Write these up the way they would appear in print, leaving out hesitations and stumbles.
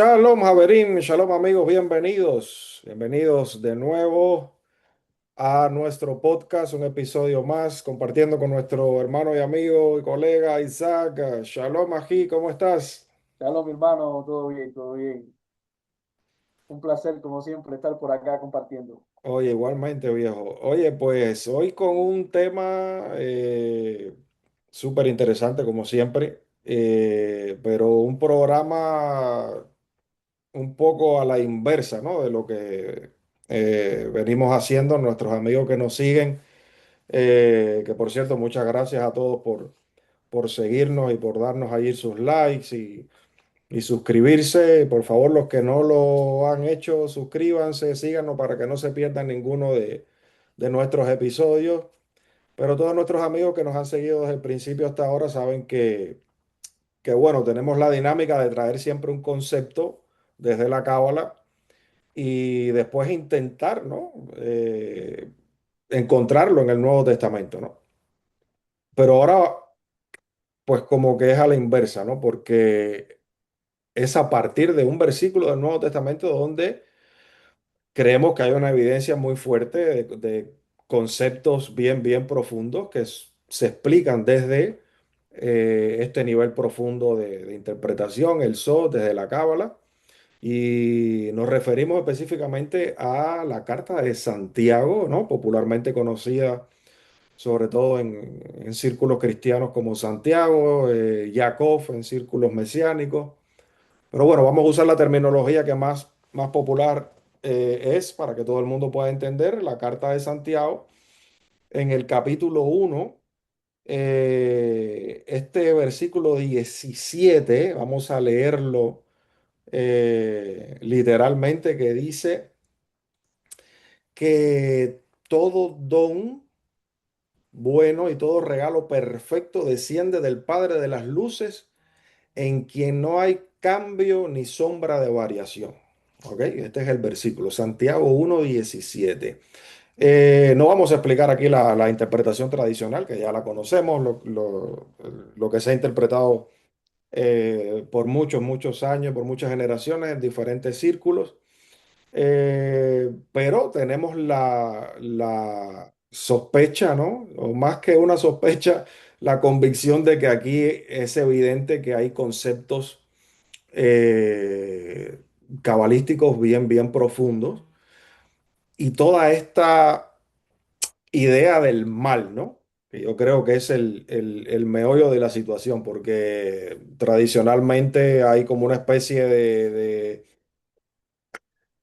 Shalom, Javerín, shalom amigos, bienvenidos, bienvenidos de nuevo a nuestro podcast, un episodio más, compartiendo con nuestro hermano y amigo y colega Isaac. Shalom, Ají, ¿cómo estás? Carlos, mi hermano, todo bien, todo bien. Un placer, como siempre, estar por acá compartiendo. Oye, igualmente viejo. Oye, pues hoy con un tema súper interesante como siempre, pero un programa un poco a la inversa, ¿no? De lo que venimos haciendo nuestros amigos que nos siguen. Que por cierto, muchas gracias a todos por seguirnos y por darnos ahí sus likes y suscribirse. Por favor, los que no lo han hecho, suscríbanse, síganos para que no se pierdan ninguno de nuestros episodios. Pero todos nuestros amigos que nos han seguido desde el principio hasta ahora saben que bueno, tenemos la dinámica de traer siempre un concepto desde la cábala y después intentar, ¿no? Encontrarlo en el Nuevo Testamento, ¿no? Pero ahora, pues como que es a la inversa, ¿no? Porque es a partir de un versículo del Nuevo Testamento donde creemos que hay una evidencia muy fuerte de conceptos bien profundos que se explican desde este nivel profundo de interpretación, el Sod, desde la Cábala. Y nos referimos específicamente a la carta de Santiago, ¿no? Popularmente conocida sobre todo en círculos cristianos como Santiago, Jacob en círculos mesiánicos. Pero bueno, vamos a usar la terminología que más popular es para que todo el mundo pueda entender. La carta de Santiago, en el capítulo 1, este versículo 17, vamos a leerlo literalmente, que dice que todo don bueno y todo regalo perfecto desciende del Padre de las luces, en quien no hay cambio ni sombra de variación. ¿Ok? Este es el versículo, Santiago 1:17. No vamos a explicar aquí la interpretación tradicional, que ya la conocemos, lo que se ha interpretado por muchos años, por muchas generaciones, en diferentes círculos. Pero tenemos la sospecha, ¿no? O más que una sospecha, la convicción de que aquí es evidente que hay conceptos eh, cabalísticos bien profundos y toda esta idea del mal, ¿no? Que yo creo que es el meollo de la situación, porque tradicionalmente hay como una especie de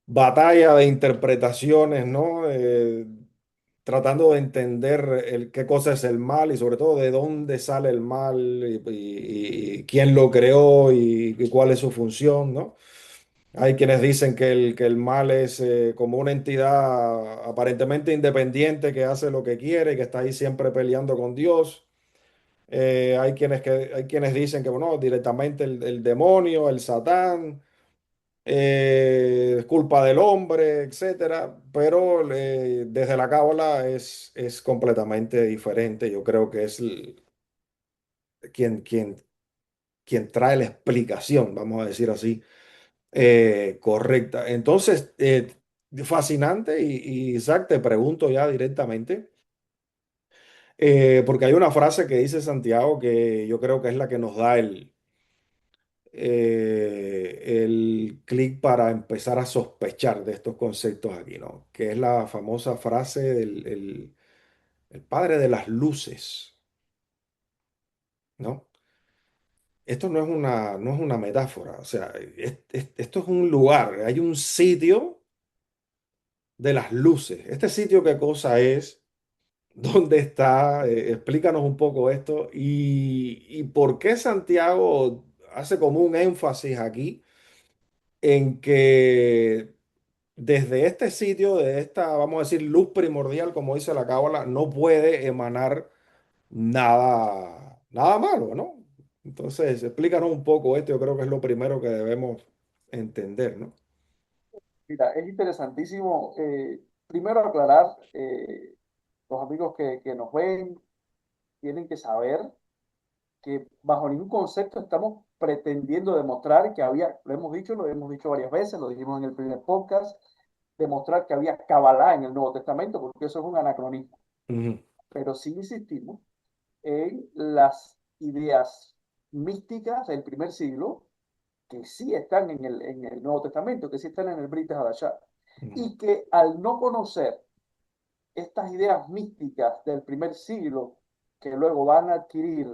batalla de interpretaciones, ¿no? Tratando de entender qué cosa es el mal y sobre todo de dónde sale el mal y quién lo creó y cuál es su función, ¿no? Hay quienes dicen que el mal es como una entidad aparentemente independiente que hace lo que quiere y que está ahí siempre peleando con Dios. Hay quienes dicen que, bueno, directamente el demonio, el Satán, es culpa del hombre, etcétera, pero desde la cábala es completamente diferente. Yo creo que es quien, quien, quien trae la explicación, vamos a decir así, correcta. Entonces, fascinante y Isaac, te pregunto ya directamente, porque hay una frase que dice Santiago que yo creo que es la que nos da el clic para empezar a sospechar de estos conceptos aquí, ¿no? Que es la famosa frase del el padre de las luces, ¿no? Esto no es una metáfora, o sea, esto es un lugar, hay un sitio de las luces. ¿Este sitio qué cosa es? ¿Dónde está? Explícanos un poco esto y por qué Santiago hace como un énfasis aquí en que desde este sitio, de esta, vamos a decir, luz primordial, como dice la cábala, no puede emanar nada malo, ¿no? Entonces, explícanos un poco esto, yo creo que es lo primero que debemos entender, ¿no? Mira, es interesantísimo. Primero aclarar, los amigos que nos ven tienen que saber que bajo ningún concepto estamos pretendiendo demostrar que había, lo hemos dicho varias veces, lo dijimos en el primer podcast, demostrar que había Kabbalah en el Nuevo Testamento, porque eso es un anacronismo. Ujú, Pero sí insistimos en las ideas místicas del primer siglo, que sí están en el Nuevo Testamento, que sí están en el Brit Hadashah, ujú, y que al no conocer estas ideas místicas del primer siglo, que luego van a adquirir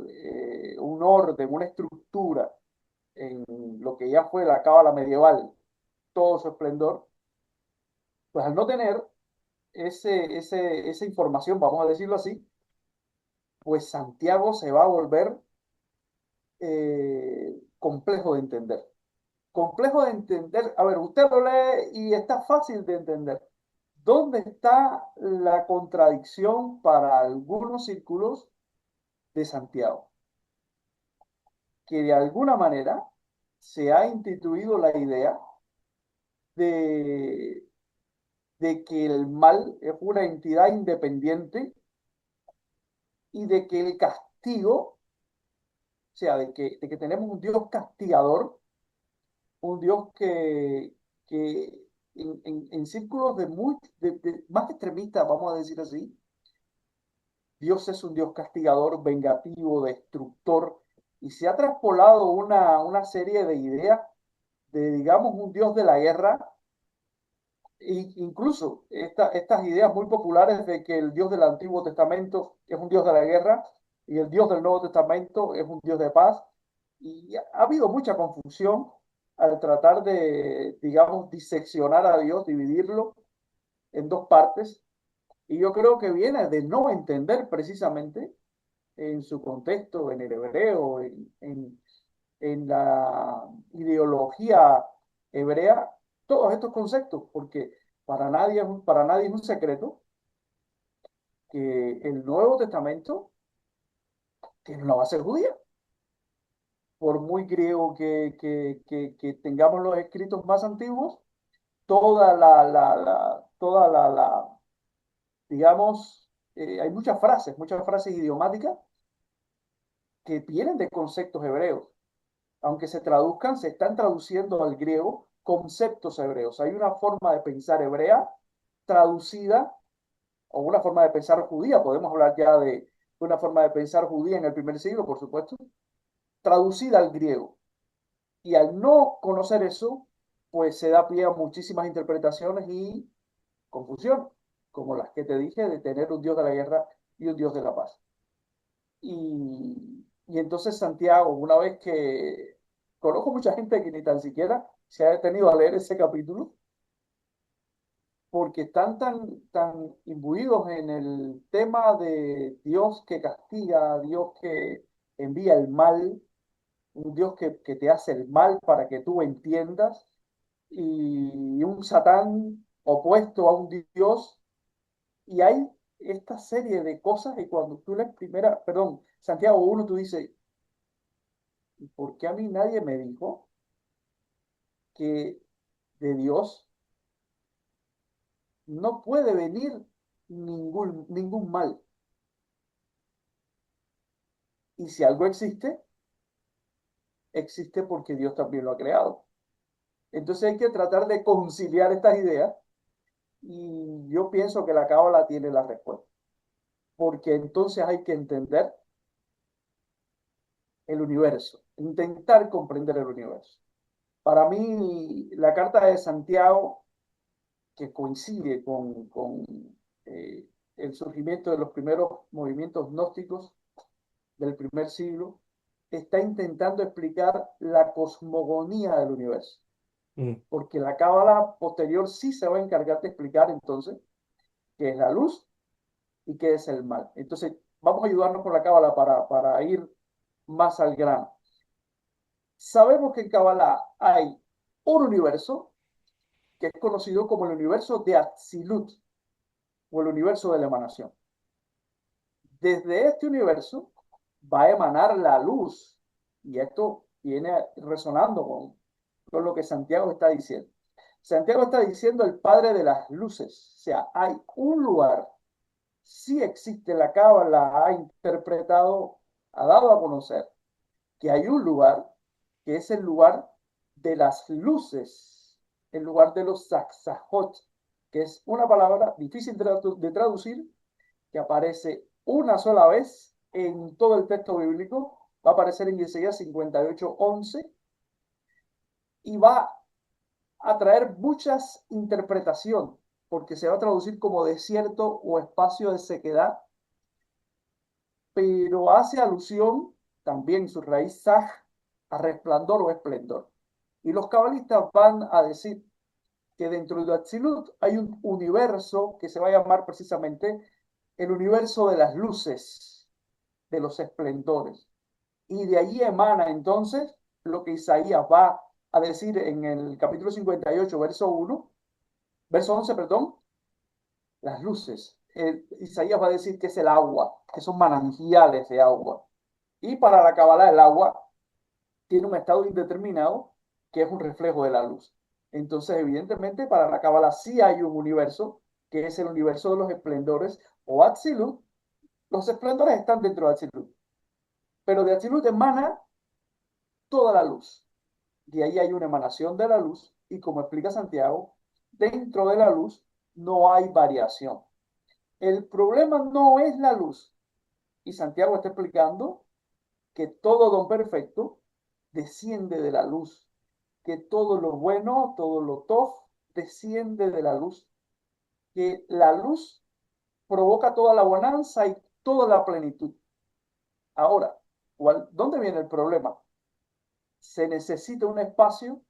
un orden, una estructura en lo que ya fue la cábala medieval, todo su esplendor, pues al no tener esa información, vamos a decirlo así, pues Santiago se va a volver complejo de entender. Complejo de entender, a ver, usted lo lee y está fácil de entender. ¿Dónde está la contradicción para algunos círculos de Santiago? Que de alguna manera se ha instituido la idea de, de que el mal es una entidad independiente y de que el castigo, o sea, de que tenemos un Dios castigador, un Dios que en círculos de más extremistas, vamos a decir así, Dios es un Dios castigador, vengativo, destructor, y se ha traspolado una serie de ideas de, digamos, un Dios de la guerra, e incluso estas ideas muy populares de que el Dios del Antiguo Testamento es un Dios de la guerra y el Dios del Nuevo Testamento es un Dios de paz. Y ha habido mucha confusión al tratar de, digamos, diseccionar a Dios, dividirlo en dos partes. Y yo creo que viene de no entender precisamente en su contexto, en el hebreo, en la ideología hebrea, todos estos conceptos, porque para nadie es un secreto que el Nuevo Testamento tiene una base judía. Por muy griego que tengamos los escritos más antiguos, digamos, hay muchas frases idiomáticas que vienen de conceptos hebreos. Aunque se traduzcan, se están traduciendo al griego conceptos hebreos. Hay una forma de pensar hebrea traducida, o una forma de pensar judía, podemos hablar ya de una forma de pensar judía en el primer siglo, por supuesto, traducida al griego. Y al no conocer eso, pues se da pie a muchísimas interpretaciones y confusión, como las que te dije de tener un Dios de la guerra y un Dios de la paz. Y entonces Santiago, una vez que conozco mucha gente que ni tan siquiera se ha detenido a leer ese capítulo, porque están tan imbuidos en el tema de Dios que castiga, Dios que envía el mal, un Dios que te hace el mal para que tú entiendas, y un Satán opuesto a un Dios, y hay esta serie de cosas y cuando tú lees primera, perdón, Santiago 1, tú dices, ¿por qué a mí nadie me dijo que de Dios no puede venir ningún mal? Y si algo existe, existe porque Dios también lo ha creado. Entonces hay que tratar de conciliar estas ideas y yo pienso que la cábala tiene la respuesta, porque entonces hay que entender el universo, intentar comprender el universo. Para mí, la carta de Santiago, que coincide con eh, el surgimiento de los primeros movimientos gnósticos del primer siglo, está intentando explicar la cosmogonía del universo, ujú. porque la cábala posterior sí se va a encargar de explicar entonces qué es la luz y qué es el mal. Entonces, vamos a ayudarnos con la cábala para ir más al grano. Sabemos que en cábala hay un universo que es conocido como el universo de Atzilut o el universo de la emanación. Desde este universo va a emanar la luz y esto viene resonando con lo que Santiago está diciendo. Santiago está diciendo el padre de las luces, o sea, hay un lugar, sí existe la cábala, ha interpretado, ha dado a conocer que hay un lugar que es el lugar de las luces, el lugar de los Zaxajot, que es una palabra difícil de traducir, que aparece una sola vez en todo el texto bíblico, va a aparecer en Isaías 58:11 y va a traer muchas interpretaciones, porque se va a traducir como desierto o espacio de sequedad, pero hace alusión también su raíz saj a resplandor o esplendor. Y los cabalistas van a decir que dentro de Atzilut hay un universo que se va a llamar precisamente el universo de las luces, de los esplendores. Y de allí emana entonces lo que Isaías va a decir en el capítulo 58, verso 11, perdón, las luces. Isaías va a decir que es el agua, que son manantiales de agua. Y para la Kabbalah el agua tiene un estado indeterminado que es un reflejo de la luz. Entonces, evidentemente, para la Kabbalah sí hay un universo, que es el universo de los esplendores o Atzilut. Los esplendores están dentro de Atzilut, pero de Atzilut emana toda la luz. De ahí hay una emanación de la luz y como explica Santiago, dentro de la luz no hay variación. El problema no es la luz. Y Santiago está explicando que todo don perfecto desciende de la luz, que todo lo bueno, todo lo tof, desciende de la luz, que la luz provoca toda la bonanza y toda la plenitud. Ahora, ¿dónde viene el problema? Se necesita un espacio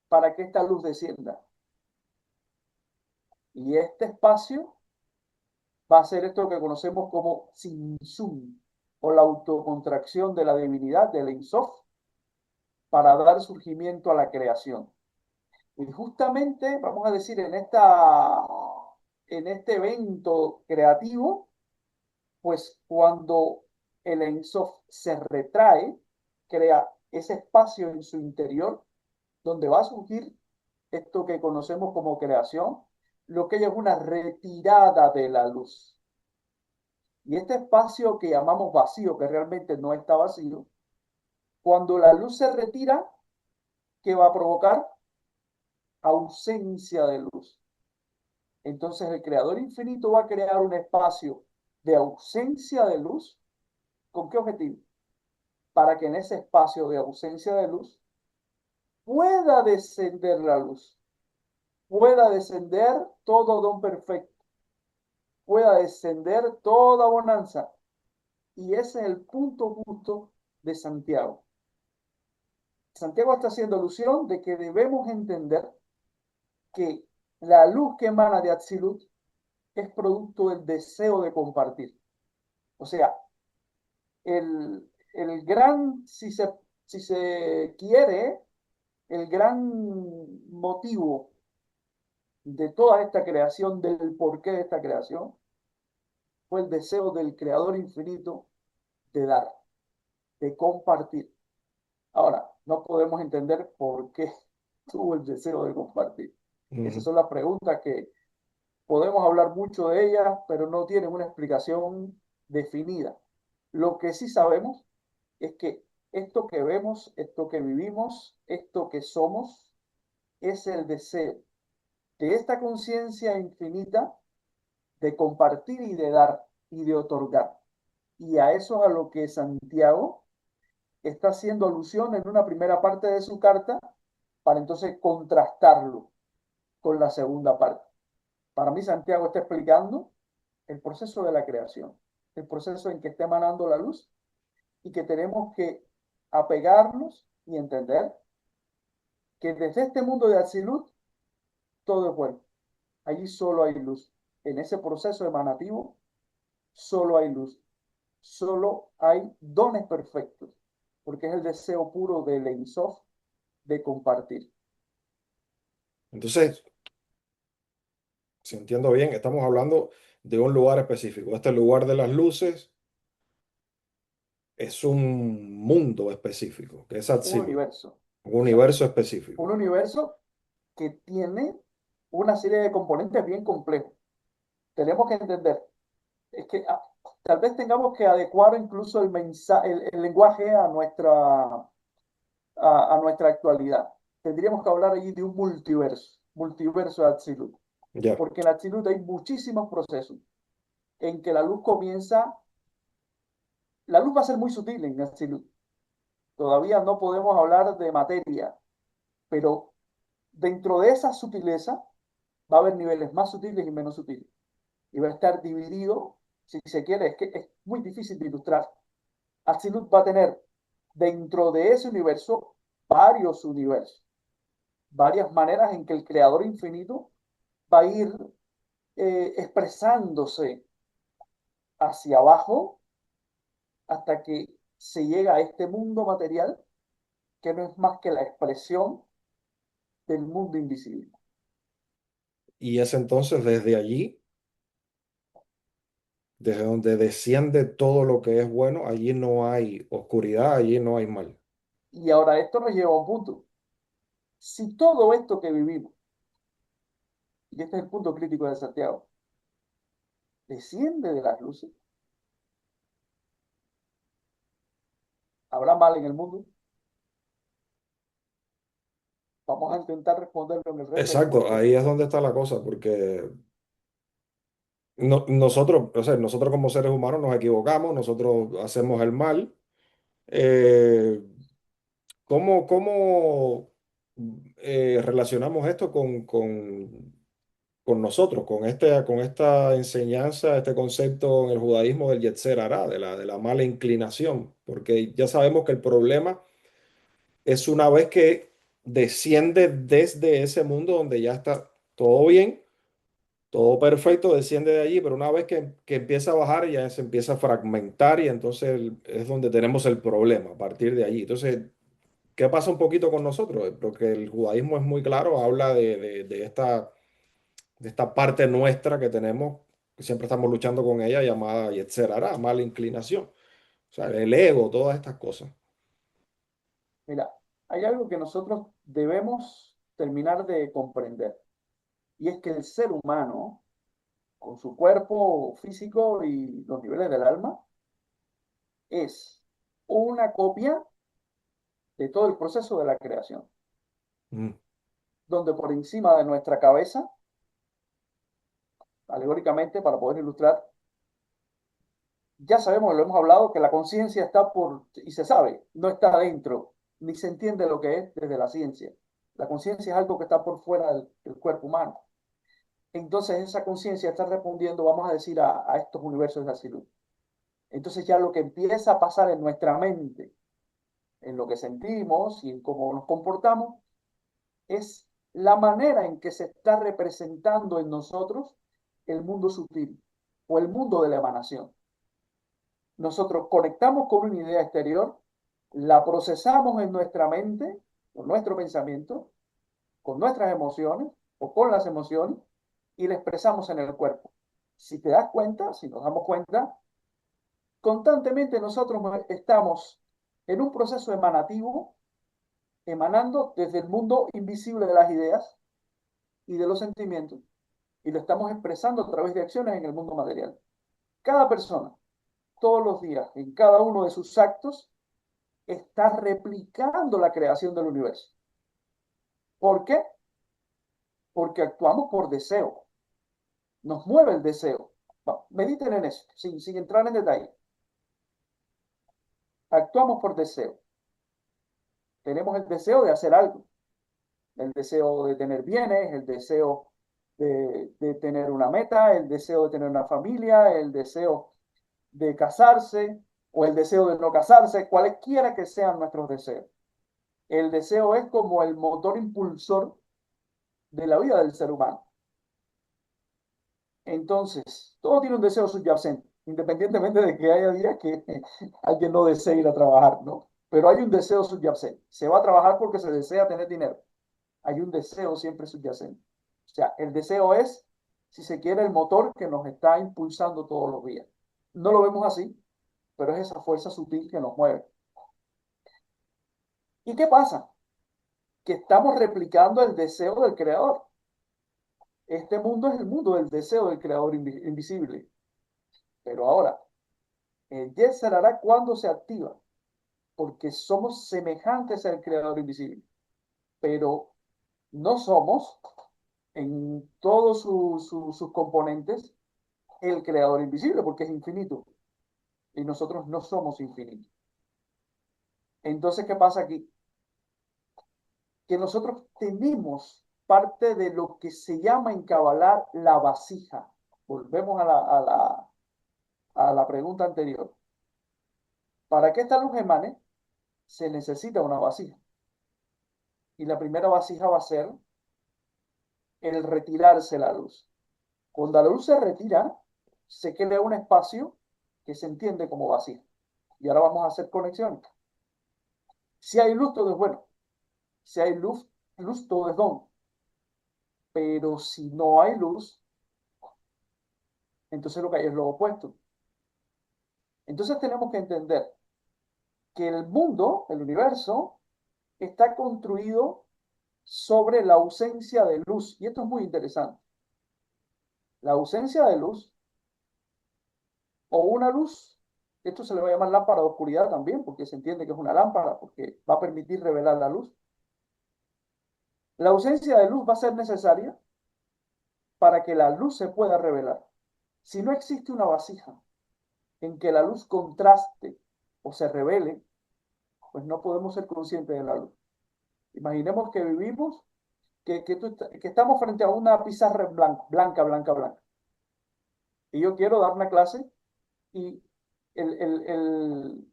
para que esta luz descienda. Y este espacio va a ser esto que conocemos como Tzimtzum, o la autocontracción de la divinidad, del Ein Sof, para dar surgimiento a la creación. Y justamente, vamos a decir, en este evento creativo, pues cuando el Ein Sof se retrae, crea ese espacio en su interior donde va a surgir esto que conocemos como creación, lo que es una retirada de la luz. Y este espacio que llamamos vacío, que realmente no está vacío, cuando la luz se retira, ¿qué va a provocar? Ausencia de luz. Entonces el creador infinito va a crear un espacio de ausencia de luz. ¿Con qué objetivo? Para que en ese espacio de ausencia de luz pueda descender la luz, pueda descender todo don perfecto, pueda descender toda bonanza. Y ese es el punto justo de Santiago. Santiago está haciendo alusión de que debemos entender que la luz que emana de Atzilut es producto del deseo de compartir. O sea, el gran, si se quiere, el gran motivo de toda esta creación, del porqué de esta creación, fue el deseo del Creador infinito de dar, de compartir. Ahora, no podemos entender por qué tuvo el deseo de compartir. Esas Ujú. son las preguntas que podemos hablar mucho de ellas, pero no tienen una explicación definida. Lo que sí sabemos es que esto que vemos, esto que vivimos, esto que somos, es el deseo de esta conciencia infinita de compartir y de dar y de otorgar. Y a eso es a lo que Santiago está haciendo alusión en una primera parte de su carta para entonces contrastarlo con la segunda parte. Para mí Santiago está explicando el proceso de la creación, el proceso en que está emanando la luz y que tenemos que apegarnos y entender que desde este mundo de Atzilut todo es bueno. Allí solo hay luz. En ese proceso emanativo solo hay luz. Solo hay dones perfectos, porque es el deseo puro del Ein Sof de compartir. Entonces, si entiendo bien, estamos hablando de un lugar específico. Este lugar de las luces es un mundo específico, que es Un Atzilut, universo, un exacto. universo específico. Un universo que tiene una serie de componentes bien complejos. Tenemos que entender, es que tal vez tengamos que adecuar incluso el lenguaje a a nuestra actualidad. Tendríamos que hablar allí de un multiverso, multiverso de Atsilut, Ya. porque en Atsilut hay muchísimos procesos en que la luz comienza, la luz va a ser muy sutil en Atsilut. Todavía no podemos hablar de materia, pero dentro de esa sutileza va a haber niveles más sutiles y menos sutiles. Y va a estar dividido, si se quiere, es que es muy difícil de ilustrar. Atsilut va a tener dentro de ese universo varios universos, varias maneras en que el creador infinito va a ir expresándose hacia abajo hasta que se llega a este mundo material que no es más que la expresión del mundo invisible. Y es entonces desde allí, desde donde desciende todo lo que es bueno, allí no hay oscuridad, allí no hay mal. Y ahora esto nos lleva a un punto. Si todo esto que vivimos, y este es el punto crítico de Santiago, desciende de las luces, ¿habrá mal en el mundo? Vamos a intentar responderlo en el resto del Exacto, podcast. ahí es donde está la cosa, porque nosotros, o sea, nosotros como seres humanos nos equivocamos, nosotros hacemos el mal. Eh, cómo relacionamos esto con nosotros, con esta enseñanza, este concepto en el judaísmo del Yetzer Hará, de la mala inclinación? Porque ya sabemos que el problema es una vez que desciende desde ese mundo donde ya está todo bien, todo perfecto, desciende de allí, pero una vez que empieza a bajar ya se empieza a fragmentar y entonces es donde tenemos el problema a partir de allí. Entonces, ¿qué pasa un poquito con nosotros? Porque el judaísmo es muy claro, habla de esta parte nuestra que tenemos, que siempre estamos luchando con ella, llamada Yetzer Hará, mala inclinación. O sea, el ego, todas estas cosas. Mira, hay algo que nosotros debemos terminar de comprender, y es que el ser humano, con su cuerpo físico y los niveles del alma, es una copia de todo el proceso de la creación, Mm, donde por encima de nuestra cabeza, alegóricamente, para poder ilustrar, ya sabemos, lo hemos hablado, que la conciencia está por, y se sabe, no está adentro, ni se entiende lo que es desde la ciencia. La conciencia es algo que está por fuera del cuerpo humano. Entonces esa conciencia está respondiendo, vamos a decir, a estos universos de la salud. Entonces ya lo que empieza a pasar en nuestra mente, en lo que sentimos y en cómo nos comportamos, es la manera en que se está representando en nosotros el mundo sutil o el mundo de la emanación. Nosotros conectamos con una idea exterior, la procesamos en nuestra mente, con nuestro pensamiento, con nuestras emociones o con las emociones y la expresamos en el cuerpo. Si te das cuenta, si nos damos cuenta, constantemente nosotros estamos en un proceso emanativo, emanando desde el mundo invisible de las ideas y de los sentimientos, y lo estamos expresando a través de acciones en el mundo material. Cada persona, todos los días, en cada uno de sus actos, está replicando la creación del universo. ¿Por qué? Porque actuamos por deseo. Nos mueve el deseo. Mediten en eso, sin entrar en detalle. Actuamos por deseo. Tenemos el deseo de hacer algo, el deseo de tener bienes, el deseo de tener una meta, el deseo de tener una familia, el deseo de casarse o el deseo de no casarse, cualquiera que sean nuestros deseos. El deseo es como el motor impulsor de la vida del ser humano. Entonces, todo tiene un deseo subyacente, independientemente de que haya días que alguien no desee ir a trabajar, ¿no? Pero hay un deseo subyacente. Se va a trabajar porque se desea tener dinero. Hay un deseo siempre subyacente. O sea, el deseo es, si se quiere, el motor que nos está impulsando todos los días. No lo vemos así, pero es esa fuerza sutil que nos mueve. ¿Y qué pasa? Que estamos replicando el deseo del creador. Este mundo es el mundo del deseo del creador invisible. Pero ahora, el Yetzer Hará, ¿cuándo se activa? porque somos semejantes al Creador invisible, pero no somos en todos sus componentes el Creador invisible, porque es infinito, y nosotros no somos infinitos. Entonces, ¿qué pasa aquí? Que nosotros tenemos parte de lo que se llama en Kabbalah la vasija. Volvemos a la pregunta anterior. Para que esta luz emane, se necesita una vasija. Y la primera vasija va a ser el retirarse la luz. Cuando la luz se retira, se crea un espacio que se entiende como vasija. Y ahora vamos a hacer conexiones. Si hay luz, todo es bueno. Si hay luz, todo es don. Pero si no hay luz, entonces lo que hay es lo opuesto. Entonces tenemos que entender que el mundo, el universo, está construido sobre la ausencia de luz. Y esto es muy interesante. La ausencia de luz o una luz, esto se le va a llamar lámpara de oscuridad también, porque se entiende que es una lámpara, porque va a permitir revelar la luz. La ausencia de luz va a ser necesaria para que la luz se pueda revelar. Si no existe una vasija en que la luz contraste o se revele, pues no podemos ser conscientes de la luz. Imaginemos que vivimos, que estamos frente a una pizarra blanca. Y yo quiero dar una clase y el, el, el,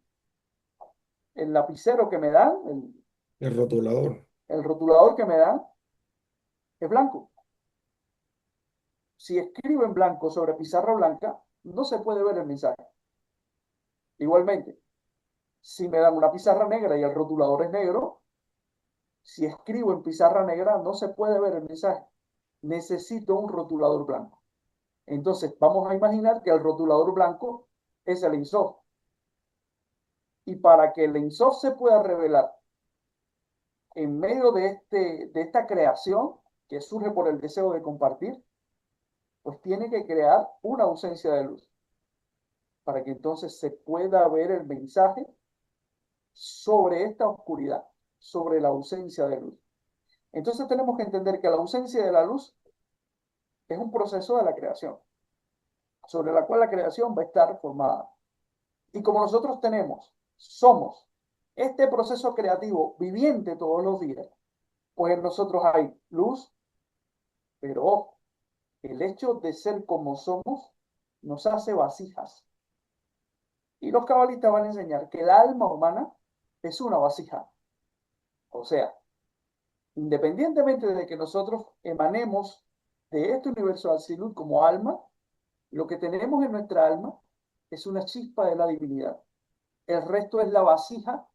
el lapicero que me dan, El rotulador. el rotulador que me dan, es blanco. Si escribo en blanco sobre pizarra blanca, no se puede ver el mensaje. Igualmente, si me dan una pizarra negra y el rotulador es negro, si escribo en pizarra negra, no se puede ver el mensaje. Necesito un rotulador blanco. Entonces, vamos a imaginar que el rotulador blanco es el Ensof. Y para que el Ensof se pueda revelar en medio de esta creación que surge por el deseo de compartir, pues tiene que crear una ausencia de luz para que entonces se pueda ver el mensaje sobre esta oscuridad, sobre la ausencia de luz. Entonces tenemos que entender que la ausencia de la luz es un proceso de la creación, sobre la cual la creación va a estar formada. Y como nosotros somos este proceso creativo viviente todos los días, pues en nosotros hay luz, pero el hecho de ser como somos nos hace vasijas. Y los cabalistas van a enseñar que el alma humana es una vasija. O sea, independientemente de que nosotros emanemos de este universo Azilut como alma, lo que tenemos en nuestra alma es una chispa de la divinidad. El resto es la vasija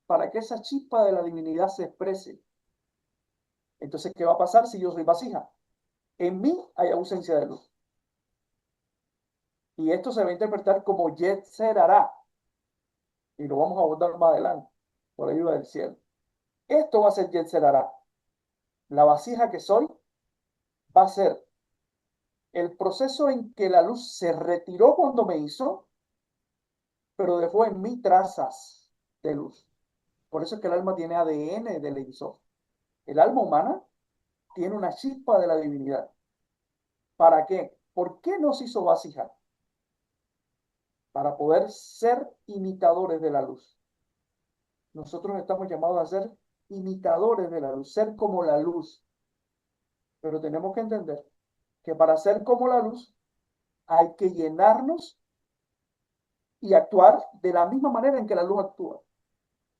para que esa chispa de la divinidad se exprese. Entonces, ¿qué va a pasar si yo soy vasija? En mí hay ausencia de luz. Y esto se va a interpretar como Yetzer Hará. Y lo vamos a abordar más adelante, por ayuda del cielo. Esto va a ser Yetzer Hará. La vasija que soy va a ser el proceso en que la luz se retiró cuando me hizo, pero dejó en mí trazas de luz. Por eso es que el alma tiene ADN del Ensof. El alma humana tiene una chispa de la divinidad. ¿Para qué? ¿Por qué nos hizo vasija? Para poder ser imitadores de la luz. Nosotros estamos llamados a ser imitadores de la luz, ser como la luz. Pero tenemos que entender que para ser como la luz hay que llenarnos y actuar de la misma manera en que la luz actúa.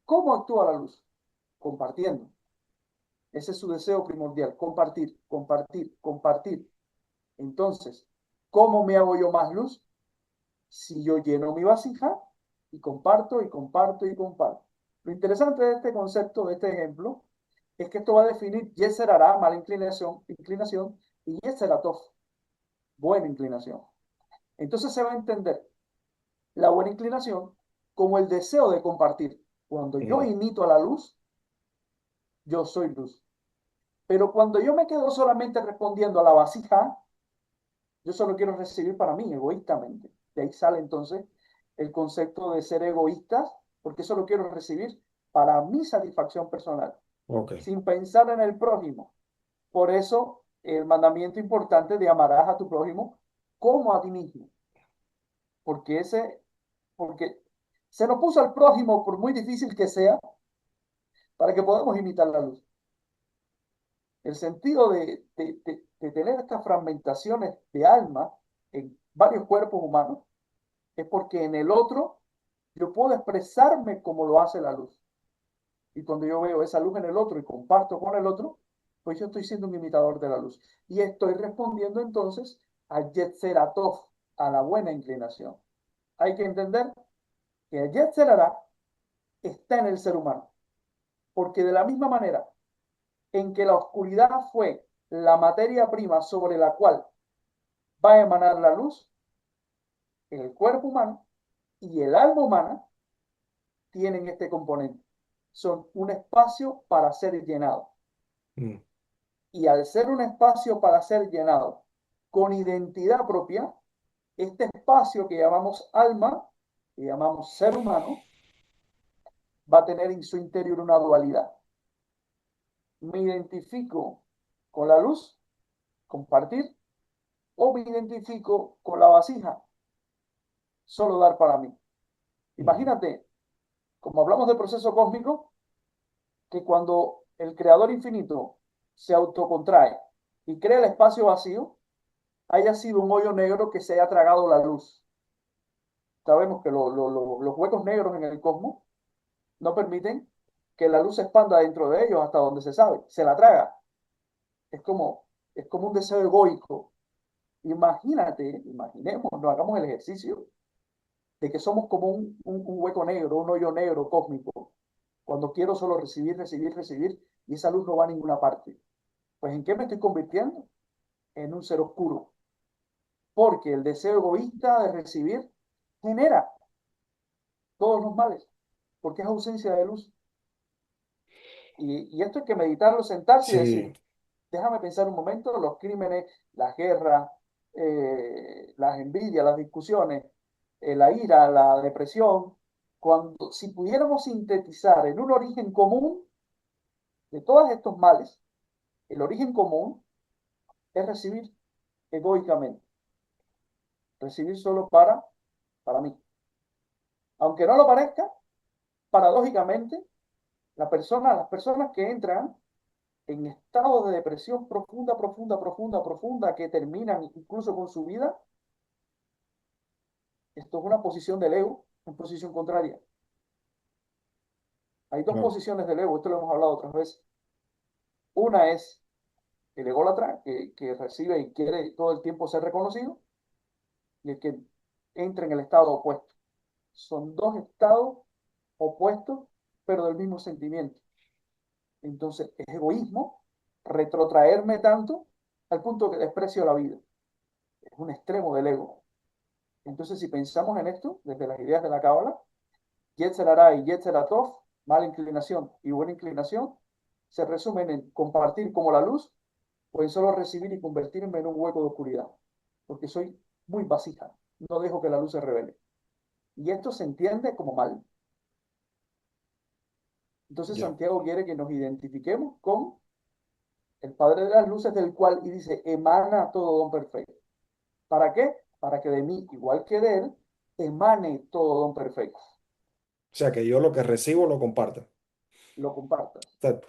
¿Cómo actúa la luz? Compartiendo. Ese es su deseo primordial, compartir, compartir, compartir. Entonces, ¿cómo me hago yo más luz? Si yo lleno mi vasija y comparto y comparto y comparto. Lo interesante de este concepto, de este ejemplo, es que esto va a definir Yeser Hará, mala inclinación, y Yeser Atov, buena inclinación. Entonces se va a entender la buena inclinación como el deseo de compartir. Cuando yo Mm. imito a la luz, yo soy luz. Pero cuando yo me quedo solamente respondiendo a la vasija, yo solo quiero recibir para mí, egoístamente. De ahí sale entonces el concepto de ser egoístas porque eso lo quiero recibir para mi satisfacción personal, Ok. sin pensar en el prójimo. Por eso el mandamiento importante de amarás a tu prójimo como a ti mismo, porque porque se nos puso al prójimo, por muy difícil que sea, para que podamos imitar la luz. El sentido de tener estas fragmentaciones de alma en varios cuerpos humanos es porque en el otro yo puedo expresarme como lo hace la luz. Y cuando yo veo esa luz en el otro y comparto con el otro, pues yo estoy siendo un imitador de la luz. Y estoy respondiendo entonces a Yetzeratov, a la buena inclinación. Hay que entender que el Yetzerará está en el ser humano, porque de la misma manera en que la oscuridad fue la materia prima sobre la cual va a emanar la luz, el cuerpo humano y el alma humana tienen este componente. Son un espacio para ser llenado. Mm, Y al ser un espacio para ser llenado con identidad propia, este espacio que llamamos alma, que llamamos ser humano, va a tener en su interior una dualidad. Me identifico con la luz, compartir, o me identifico con la vasija, solo dar para mí. mm. Imagínate, como hablamos del proceso cósmico, que cuando el creador infinito se autocontrae y crea el espacio vacío, haya sido un hoyo negro que se haya tragado la luz. Sabemos que los huecos negros en el cosmos no permiten que la luz se expanda dentro de ellos hasta donde se sabe, se la traga. Es como, es como un deseo egoico. Imagínate, imaginemos, no hagamos el ejercicio de que somos como un hueco negro, un hoyo negro cósmico, cuando quiero solo recibir, recibir, recibir, y esa luz no va a ninguna parte. Pues ¿en qué me estoy convirtiendo? En un ser oscuro, porque el deseo egoísta de recibir genera todos los males, porque es ausencia de luz. Y esto hay que meditarlo, sentarse y Sí, decir, déjame pensar un momento, los crímenes, las guerras, las envidias, las discusiones, la ira, la depresión, cuando si pudiéramos sintetizar en un origen común de todos estos males, el origen común es recibir egoicamente, recibir solo para mí. Aunque no lo parezca, paradójicamente, las personas que entran en estados de depresión profunda, profunda, profunda, profunda, que terminan incluso con su vida, esto es una posición del ego, una posición contraria. Hay dos claro. posiciones del ego, esto lo hemos hablado otras veces. Una es el ególatra, que recibe y quiere todo el tiempo ser reconocido, y el que entra en el estado opuesto. Son dos estados opuestos, pero del mismo sentimiento. Entonces, es egoísmo retrotraerme tanto al punto que desprecio la vida. Es un extremo del ego. Entonces, si pensamos en esto, desde las ideas de la Cábala, Yetzer Hará y Yetzer Atov, mala inclinación y buena inclinación, se resumen en compartir como la luz o en solo recibir y convertirme en un hueco de oscuridad, porque soy muy vasija, no dejo que la luz se revele. Y esto se entiende como mal. Entonces Ya. Santiago quiere que nos identifiquemos con el Padre de las Luces, del cual, y dice, emana todo don perfecto. ¿Para qué? Para que de mí, igual que de él, emane todo don perfecto. O sea, que yo lo que recibo lo comparto. O Lo compartas. sea,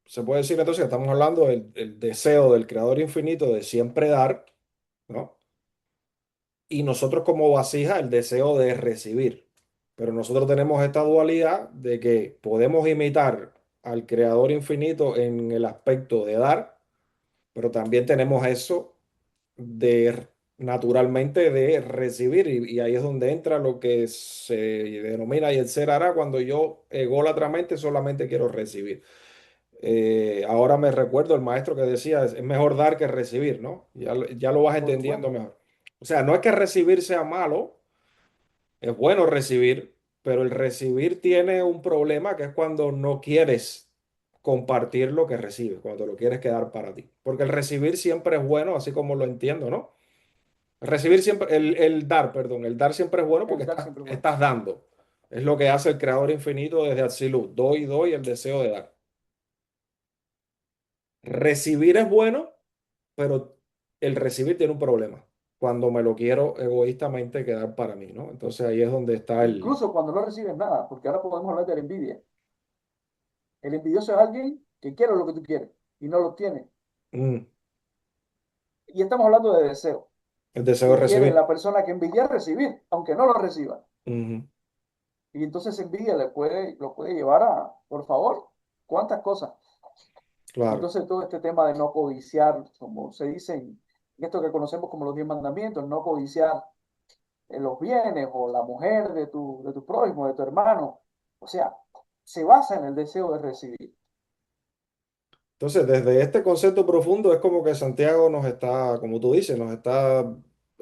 se puede decir entonces que estamos hablando del el deseo del Creador infinito de siempre dar, ¿no? Y nosotros como vasija el deseo de recibir. Pero nosotros tenemos esta dualidad de que podemos imitar al Creador infinito en el aspecto de dar, pero también tenemos eso de naturalmente de recibir y ahí es donde entra lo que se denomina y el ser hará cuando yo ególatramente solamente quiero recibir. Ahora me recuerdo el maestro que decía es mejor dar que recibir, ¿no? Ya, ya lo vas Por entendiendo supuesto, mejor. O sea, no es que recibir sea malo, es bueno recibir, pero el recibir tiene un problema que es cuando no quieres compartir lo que recibes, cuando lo quieres quedar para ti. Porque el recibir siempre es bueno, así como lo entiendo, ¿no? Recibir siempre, el dar, perdón, el dar siempre es bueno porque el dar siempre es bueno. estás dando. Es lo que hace el creador infinito desde Atzilut. Doy, doy el deseo de dar. Recibir es bueno, pero el recibir tiene un problema. Cuando me lo quiero egoístamente quedar para mí, ¿no? Entonces ahí es donde está el... Incluso cuando no recibes nada, porque ahora podemos hablar de la envidia. El envidioso es alguien que quiere lo que tú quieres y no lo tiene. mm, Y estamos hablando de deseo. el deseo de Que quiere recibir. la persona que envidia recibir, aunque no lo reciba. Ujú, Y entonces envidia lo puede llevar a, por favor, cuántas cosas. claro. Entonces todo este tema de no codiciar, como se dice en esto que conocemos como los 10 mandamientos, no codiciar los bienes o la mujer de tu prójimo, de tu hermano. O sea, se basa en el deseo de recibir. Entonces, desde este concepto profundo es como que Santiago nos está, como tú dices, nos está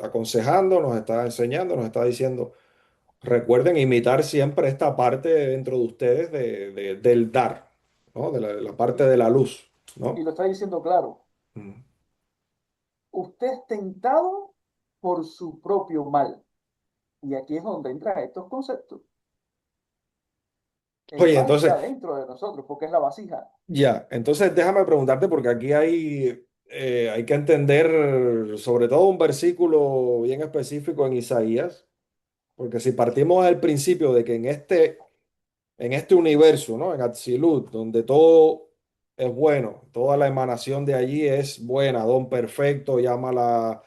aconsejando, nos está enseñando, nos está diciendo, recuerden imitar siempre esta parte dentro de ustedes del dar, ¿no? De la parte Y, de la luz, y ¿no? lo está diciendo claro. Mm. Usted es tentado por su propio mal. Y aquí es donde entran estos conceptos. El Oye, mal entonces, está dentro de nosotros porque es la vasija. ya, entonces déjame preguntarte porque aquí hay que entender sobre todo un versículo bien específico en Isaías, porque si partimos del principio de que en este universo, ¿no? En Atzilut, donde todo es bueno, toda la emanación de allí es buena, don perfecto, llámala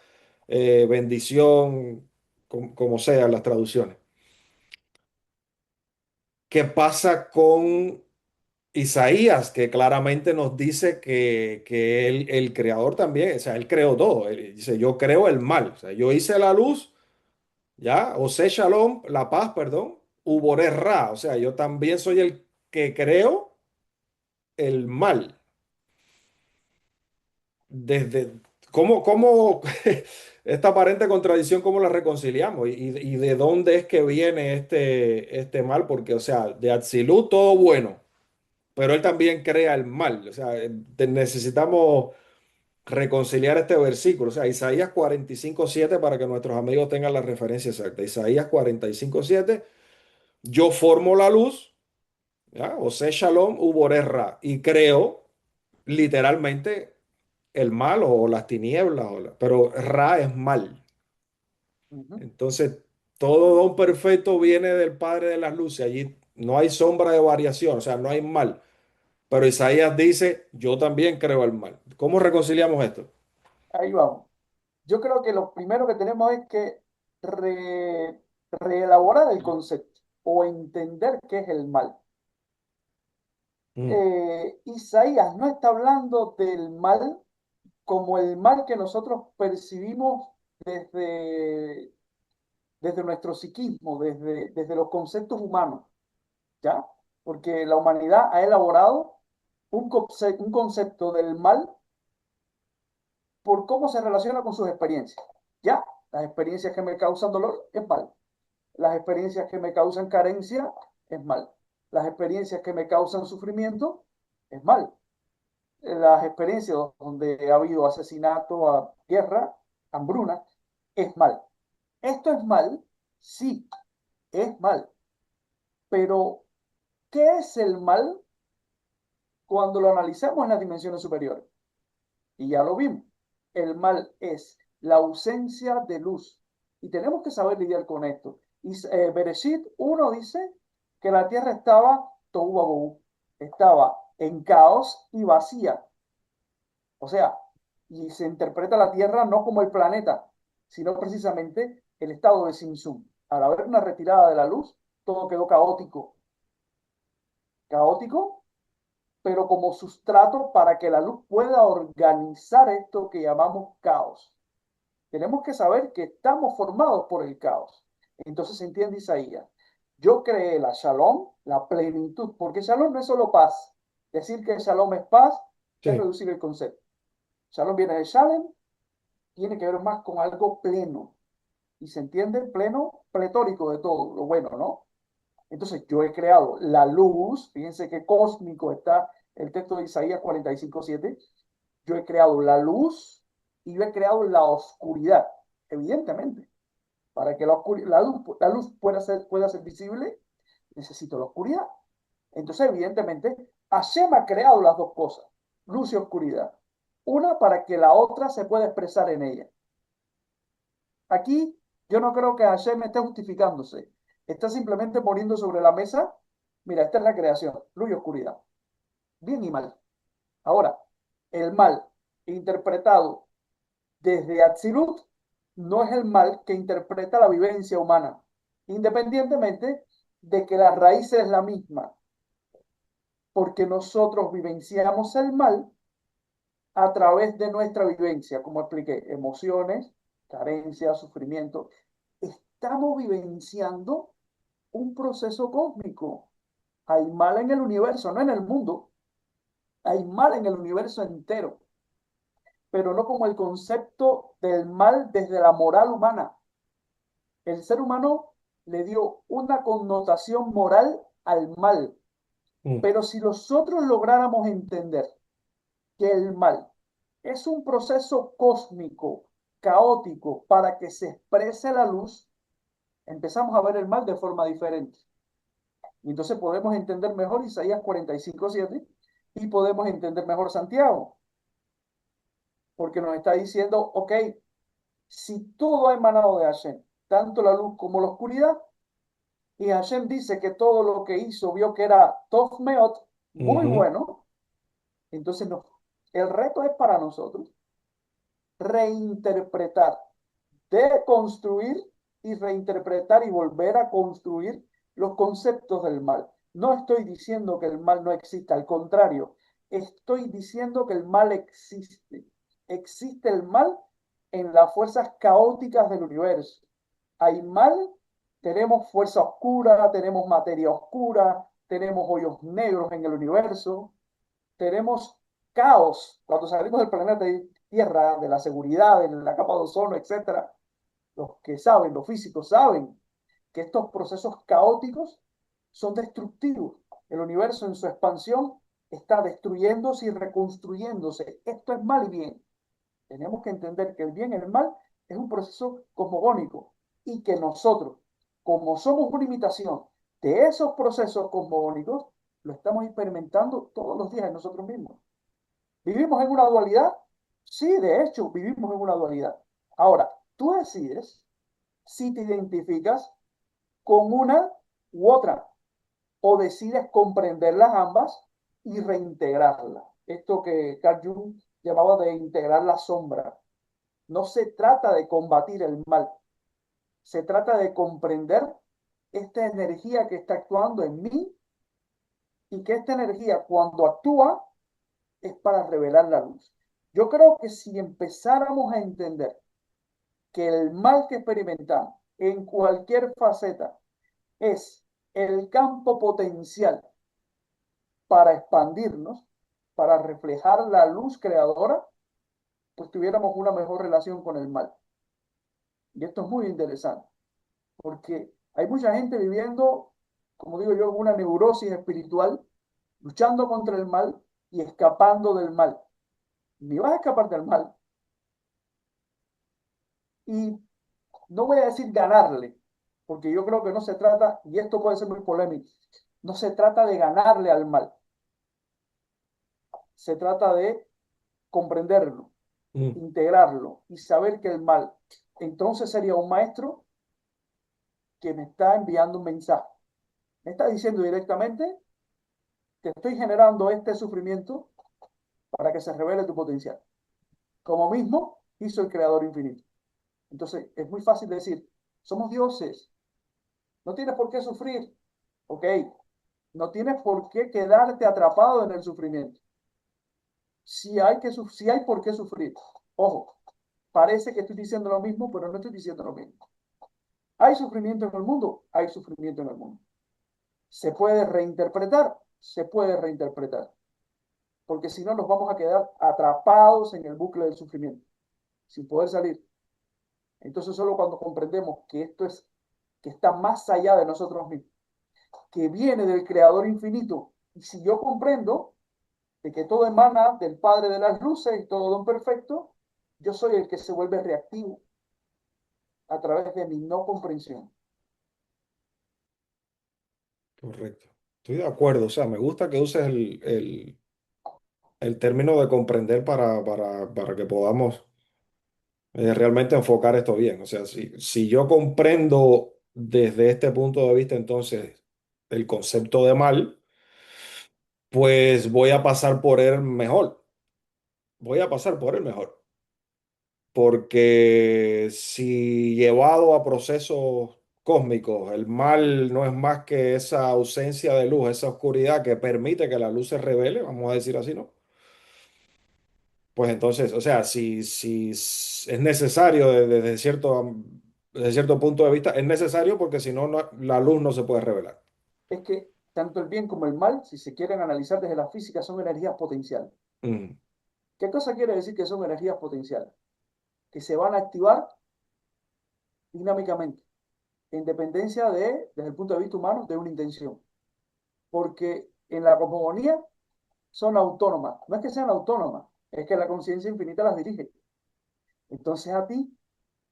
bendición, como sean las traducciones. ¿Qué pasa con Isaías, que claramente nos dice que el creador también, o sea, él creó todo? Él dice, yo creo el mal, o sea, yo hice la luz, ya, Ose Shalom, la paz, perdón, Uboré Ra, o sea, yo también soy el que creo el mal. Desde, ¿cómo esta aparente contradicción, cómo la reconciliamos? Y de dónde es que viene este mal? Porque, o sea, de Atzilut todo bueno, pero él también crea el mal. O sea, necesitamos reconciliar este versículo. O sea, Isaías 45:7 para que nuestros amigos tengan la referencia exacta. Isaías 45:7, yo formo la luz, ¿ya? Ose Shalom, Uboré Ra, y creo literalmente el mal o las tinieblas, pero Ra es mal. Ujú. Entonces, todo don perfecto viene del Padre de las luces. Allí no hay sombra de variación, o sea, no hay mal. Pero Isaías dice, yo también creo el mal. ¿Cómo reconciliamos esto? Ahí vamos. Yo creo que lo primero que tenemos es que reelaborar el concepto o entender qué es el mal. Mm, Isaías no está hablando del mal como el mal que nosotros percibimos desde, desde nuestro psiquismo, desde los conceptos humanos, ¿ya? Porque la humanidad ha elaborado un concepto del mal por cómo se relaciona con sus experiencias. Ya, las experiencias que me causan dolor es mal. Las experiencias que me causan carencia es mal. Las experiencias que me causan sufrimiento es mal. Las experiencias donde ha habido asesinato, guerra, hambruna, es mal. Esto es mal, sí, es mal. Pero, ¿qué es el mal cuando lo analizamos en las dimensiones superiores? Y ya lo vimos. El mal es la ausencia de luz. Y tenemos que saber lidiar con esto. Y Bereshit 1 dice que la tierra estaba tohu vabohu, estaba en caos y vacía. O sea, y se interpreta la tierra no como el planeta, sino precisamente el estado de Simsum. Al haber una retirada de la luz, todo quedó caótico. Caótico, pero como sustrato para que la luz pueda organizar esto que llamamos caos. Tenemos que saber que estamos formados por el caos. Entonces se entiende Isaías. Yo creé la shalom, la plenitud, porque shalom no es solo paz. Decir que shalom es paz es sí. reducir el concepto. Shalom viene de shalem, tiene que ver más con algo pleno. Y se entiende pleno, pletórico de todo, lo bueno, ¿no? Entonces yo he creado la luz, fíjense qué cósmico está el texto de Isaías 45:7. Yo he creado la luz y yo he creado la oscuridad, evidentemente, para que la luz pueda ser visible, necesito la oscuridad. Entonces, evidentemente, Hashem ha creado las dos cosas, luz y oscuridad. Una para que la otra se pueda expresar en ella. Aquí yo no creo que Hashem esté justificándose. Está simplemente poniendo sobre la mesa, mira, esta es la creación, luz y oscuridad. Bien y mal. Ahora, el mal interpretado desde Atzilut no es el mal que interpreta la vivencia humana, independientemente de que la raíz es la misma, porque nosotros vivenciamos el mal a través de nuestra vivencia, como expliqué, emociones, carencias, sufrimiento. Estamos vivenciando un proceso cósmico. Hay mal en el universo, no en el mundo. Hay mal en el universo entero, pero no como el concepto del mal desde la moral humana. El ser humano le dio una connotación moral al mal, Mm, pero si nosotros lográramos entender que el mal es un proceso cósmico, caótico, para que se exprese la luz, empezamos a ver el mal de forma diferente. Y entonces podemos entender mejor Isaías 45:7 y podemos entender mejor Santiago, porque nos está diciendo, ok, si todo ha emanado de Hashem, tanto la luz como la oscuridad, y Hashem dice que todo lo que hizo vio que era Tov Meot, muy ujú, bueno, entonces no, el reto es para nosotros reinterpretar, deconstruir y reinterpretar y volver a construir los conceptos del mal. No estoy diciendo que el mal no exista, al contrario, estoy diciendo que el mal existe. Existe el mal en las fuerzas caóticas del universo. Hay mal, tenemos fuerza oscura, tenemos materia oscura, tenemos hoyos negros en el universo, tenemos caos cuando salimos del planeta Tierra, de la seguridad, de la capa de ozono, etcétera. Los que saben, los físicos saben que estos procesos caóticos son destructivos. El universo en su expansión está destruyéndose y reconstruyéndose. Esto es mal y bien. Tenemos que entender que el bien y el mal es un proceso cosmogónico y que nosotros, como somos una imitación de esos procesos cosmogónicos, lo estamos experimentando todos los días en nosotros mismos. ¿Vivimos en una dualidad? Sí, de hecho, vivimos en una dualidad. Ahora, tú decides si te identificas con una u otra o decides comprenderlas ambas y reintegrarlas. Esto que Carl Jung llamaba de integrar la sombra. No se trata de combatir el mal, se trata de comprender esta energía que está actuando en mí y que esta energía cuando actúa es para revelar la luz. Yo creo que si empezáramos a entender que el mal que experimentamos en cualquier faceta es el campo potencial para expandirnos, para reflejar la luz creadora, pues tuviéramos una mejor relación con el mal. Y esto es muy interesante, porque hay mucha gente viviendo, como digo yo, una neurosis espiritual, luchando contra el mal y escapando del mal. Ni vas a escapar del mal. Y no voy a decir ganarle, porque yo creo que no se trata, y esto puede ser muy polémico, no se trata de ganarle al mal, se trata de comprenderlo, mm. integrarlo y saber que el mal entonces sería un maestro que me está enviando un mensaje. Me está diciendo directamente que estoy generando este sufrimiento para que se revele tu potencial, como mismo hizo el Creador infinito. Entonces, es muy fácil decir, somos dioses, no tienes por qué sufrir, ok, no tienes por qué quedarte atrapado en el sufrimiento. Si hay por qué sufrir. Ojo, parece que estoy diciendo lo mismo, pero no estoy diciendo lo mismo. ¿Hay sufrimiento en el mundo? Hay sufrimiento en el mundo. ¿Se puede reinterpretar? Se puede reinterpretar. Porque si no, nos vamos a quedar atrapados en el bucle del sufrimiento, sin poder salir. Entonces, solo cuando comprendemos que esto es, que está más allá de nosotros mismos, que viene del Creador infinito, y si yo comprendo de que todo emana del Padre de las luces y todo don perfecto, yo soy el que se vuelve reactivo a través de mi no comprensión. correcto. Estoy de acuerdo. O sea, me gusta que uses el término de comprender para que podamos realmente enfocar esto bien. O sea, si yo comprendo desde este punto de vista, entonces, el concepto de mal, pues voy a pasar por él mejor. Voy a pasar por él mejor. Porque si llevado a procesos cósmicos, el mal no es más que esa ausencia de luz, esa oscuridad que permite que la luz se revele, vamos a decir así, ¿no? Pues entonces, o sea, si es necesario desde cierto punto de vista, es necesario porque si no, la luz no se puede revelar. Es que tanto el bien como el mal, si se quieren analizar desde la física, son energías potenciales. Mm, ¿Qué cosa quiere decir que son energías potenciales? Que se van a activar dinámicamente, en dependencia desde el punto de vista humano, de una intención. Porque en la cosmogonía son autónomas. No es que sean autónomas, es que la conciencia infinita las dirige. Entonces a ti,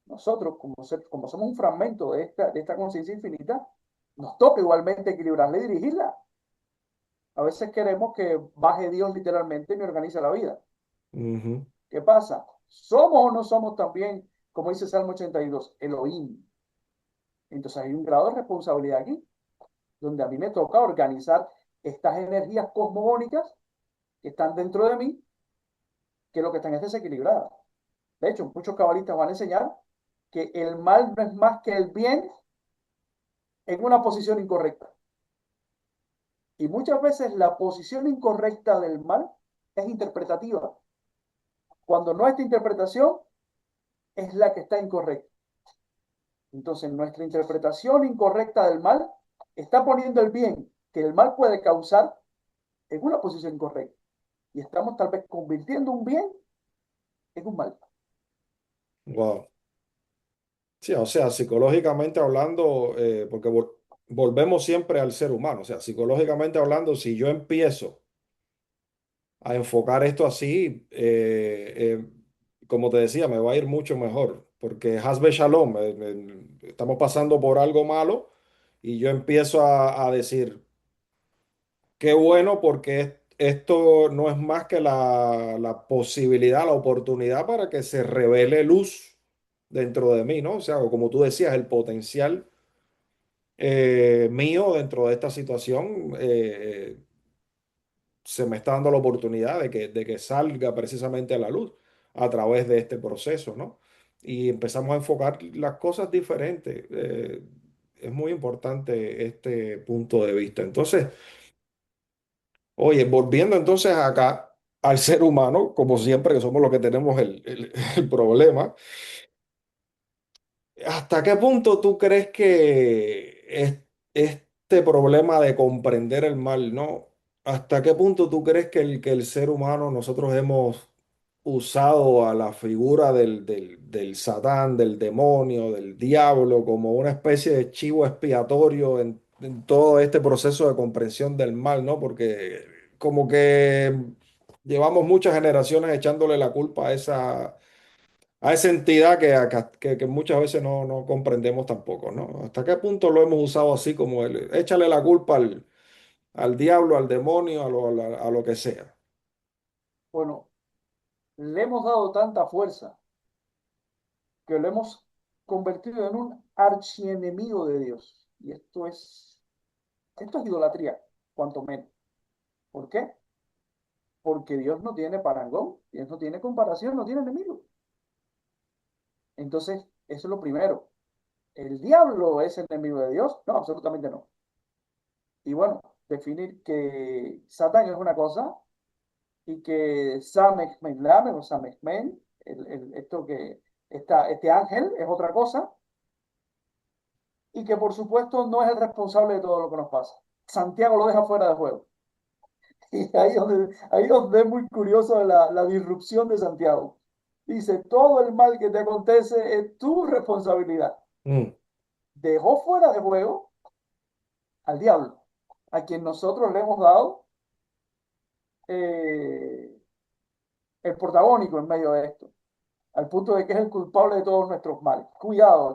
nosotros, como somos un fragmento de esta conciencia infinita, nos toca igualmente equilibrarla y dirigirla. A veces queremos que baje Dios literalmente y me organice la vida. ujú, ¿Qué pasa? ¿Somos o no somos también, como dice Salmo 82, Elohim? Entonces hay un grado de responsabilidad aquí, donde a mí me toca organizar estas energías cosmogónicas que están dentro de mí, que lo que están es desequilibradas. De hecho, muchos cabalistas van a enseñar que el mal no es más que el bien en una posición incorrecta. Y muchas veces la posición incorrecta del mal es interpretativa, cuando nuestra interpretación es la que está incorrecta. Entonces, nuestra interpretación incorrecta del mal está poniendo el bien que el mal puede causar en una posición incorrecta. Y estamos tal vez convirtiendo un bien en un mal. wow. Sí, o sea, psicológicamente hablando, porque volvemos siempre al ser humano, o sea, psicológicamente hablando, si yo empiezo a enfocar esto así, como te decía, me va a ir mucho mejor, porque Hasbe Shalom, estamos pasando por algo malo y yo empiezo a decir, qué bueno, porque esto no es más que la posibilidad, la oportunidad para que se revele luz dentro de mí, ¿no? O sea, como tú decías, el potencial mío dentro de esta situación. Se me está dando la oportunidad de que salga precisamente a la luz a través de este proceso, ¿no? Y empezamos a enfocar las cosas diferentes. Es muy importante este punto de vista. Entonces, oye, volviendo entonces acá al ser humano, como siempre que somos los que tenemos el problema. ¿Hasta qué punto tú crees que este problema de comprender el mal, ¿no? ¿Hasta qué punto tú crees que el ser humano, nosotros hemos usado a la figura del Satán, del demonio, del diablo, como una especie de chivo expiatorio en todo este proceso de comprensión del mal, ¿no? Porque como que llevamos muchas generaciones echándole la culpa a esa entidad que muchas veces no comprendemos tampoco, ¿no? ¿Hasta qué punto lo hemos usado así como échale la culpa al diablo, al demonio, a lo que sea? Bueno, le hemos dado tanta fuerza que lo hemos convertido en un archienemigo de Dios. Y esto es idolatría, cuanto menos. ¿Por qué? Porque Dios no tiene parangón, Dios no tiene comparación, no tiene enemigo. Entonces, eso es lo primero. ¿El diablo es enemigo de Dios? No, absolutamente no. Y bueno, definir que Satán es una cosa y que Samech-Lamed o Samech-Men, este ángel es otra cosa, y que por supuesto no es el responsable de todo lo que nos pasa. Santiago lo deja fuera de juego. Y ahí donde es muy curioso la disrupción de Santiago. Dice, todo el mal que te acontece es tu responsabilidad. Mm, Dejó fuera de juego al diablo, a quien nosotros le hemos dado eh, el protagónico en medio de esto, al punto de que es el culpable de todos nuestros males. Cuidado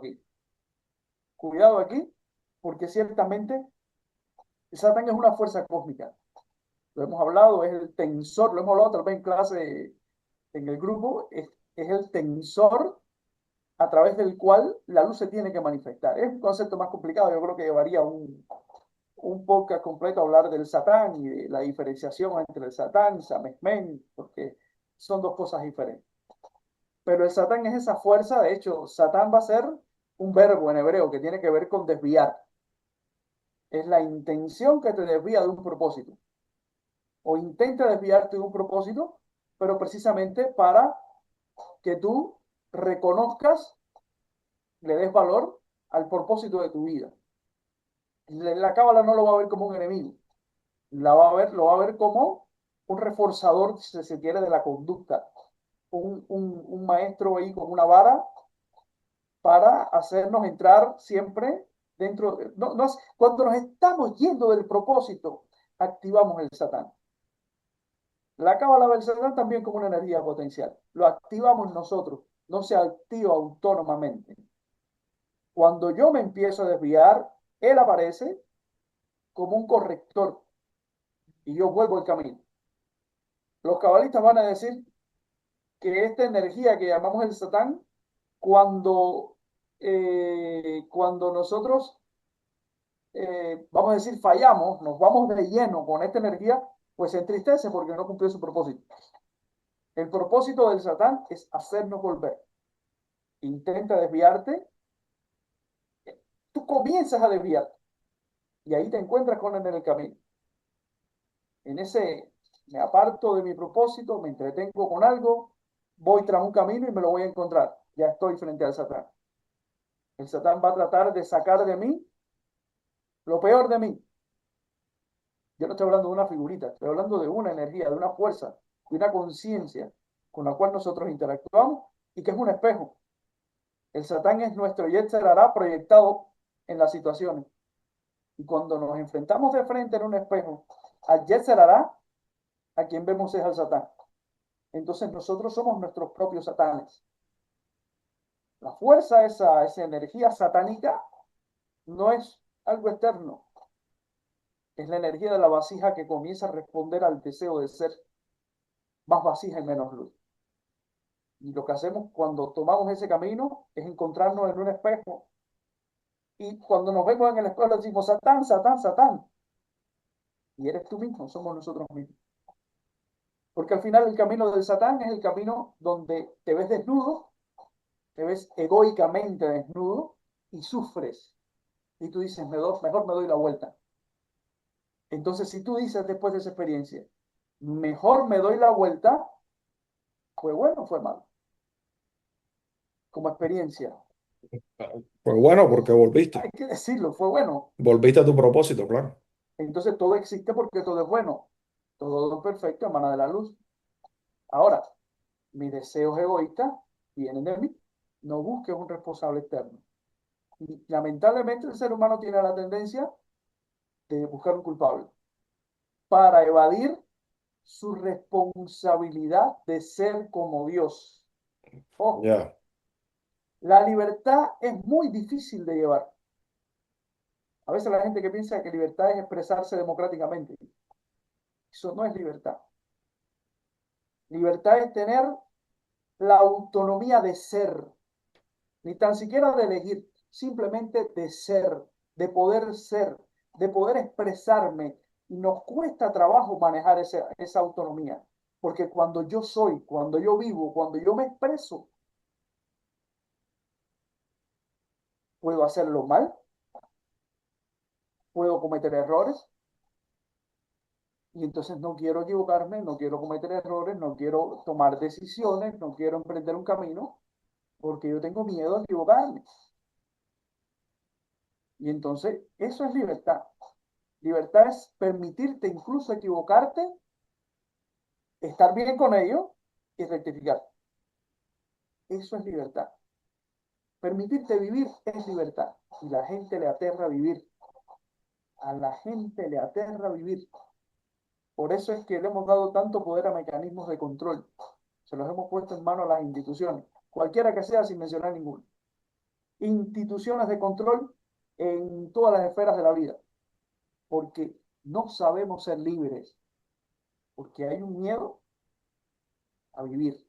aquí, porque ciertamente Satán es una fuerza cósmica. Lo hemos hablado, es el tensor, lo hemos hablado tal vez en clase, en el grupo, es el tensor a través del cual la luz se tiene que manifestar. Es un concepto más complicado, yo creo que llevaría un podcast completo a hablar del Satán y de la diferenciación entre el Satán y Samesmen, porque son dos cosas diferentes. Pero el Satán es esa fuerza, de hecho, Satán va a ser un verbo en hebreo que tiene que ver con desviar. Es la intención que te desvía de un propósito o intenta desviarte de un propósito, pero precisamente para que tú reconozcas, le des valor al propósito de tu vida. La cábala no lo va a ver como un enemigo, lo va a ver como un reforzador, si se quiere, de la conducta. Un maestro ahí con una vara para hacernos entrar siempre dentro. Cuando nos estamos yendo del propósito, activamos el Satán. La cábala del Satán también como una energía potencial. Lo activamos nosotros, no se activa autónomamente. Cuando yo me empiezo a desviar, él aparece como un corrector y yo vuelvo el camino. Los cabalistas van a decir que esta energía que llamamos el Satán, cuando nosotros, vamos a decir, fallamos, nos vamos de lleno con esta energía, pues se entristece porque no cumplió su propósito. El propósito del Satán es hacernos volver. Intenta desviarte, tú comienzas a desviarte y ahí te encuentras con él en el camino. En ese me aparto de mi propósito, me entretengo con algo, voy tras un camino y me lo voy a encontrar. Ya estoy frente al Satán. El Satán va a tratar de sacar de mí lo peor de mí. Yo no estoy hablando de una figurita, estoy hablando de una energía, de una fuerza, de una conciencia con la cual nosotros interactuamos y que es un espejo. El Satán es nuestro Yetzer Hará proyectado en las situaciones. Y cuando nos enfrentamos de frente en un espejo al Yetzer Hará, a quien vemos es al Satán. Entonces nosotros somos nuestros propios satanes. La fuerza, esa energía satánica, no es algo externo. Es la energía de la vasija que comienza a responder al deseo de ser más vasija y menos luz. Y lo que hacemos cuando tomamos ese camino es encontrarnos en un espejo. Y cuando nos vemos en el espejo decimos, Satán, Satán, Satán. Y eres tú mismo, somos nosotros mismos. Porque al final el camino del Satán es el camino donde te ves desnudo, te ves egoicamente desnudo y sufres. Y tú dices, mejor me doy la vuelta. Entonces, si tú dices después de esa experiencia, mejor me doy la vuelta, fue bueno, fue malo, como experiencia. Pues bueno, porque volviste. Hay que decirlo, fue bueno. Volviste a tu propósito, claro. Entonces todo existe porque todo es bueno. Todo lo perfecto emana de la luz. Ahora, mis deseos egoístas vienen de mí. No busques un responsable externo. Y lamentablemente el ser humano tiene la tendencia de buscar un culpable para evadir su responsabilidad de ser como Dios. Ojo, Ya. la libertad es muy difícil de llevar. A veces la gente que piensa que libertad es expresarse democráticamente. Eso no es libertad. Libertad es tener la autonomía de ser, ni tan siquiera de elegir, simplemente de ser, de poder expresarme. Y nos cuesta trabajo manejar esa autonomía, porque cuando yo soy, cuando yo vivo, cuando yo me expreso, puedo hacerlo mal, puedo cometer errores, y entonces no quiero equivocarme, no quiero cometer errores, no quiero tomar decisiones, no quiero emprender un camino, porque yo tengo miedo a equivocarme. Y entonces eso es libertad. Libertad es permitirte incluso equivocarte, estar bien con ello y rectificar. Eso es libertad. Permitirte vivir es libertad. Y la gente le aterra vivir. A la gente le aterra vivir. Por eso es que le hemos dado tanto poder a mecanismos de control. Se los hemos puesto en manos a las instituciones, cualquiera que sea, sin mencionar ninguno. Instituciones de control en todas las esferas de la vida. Porque no sabemos ser libres porque hay un miedo a vivir.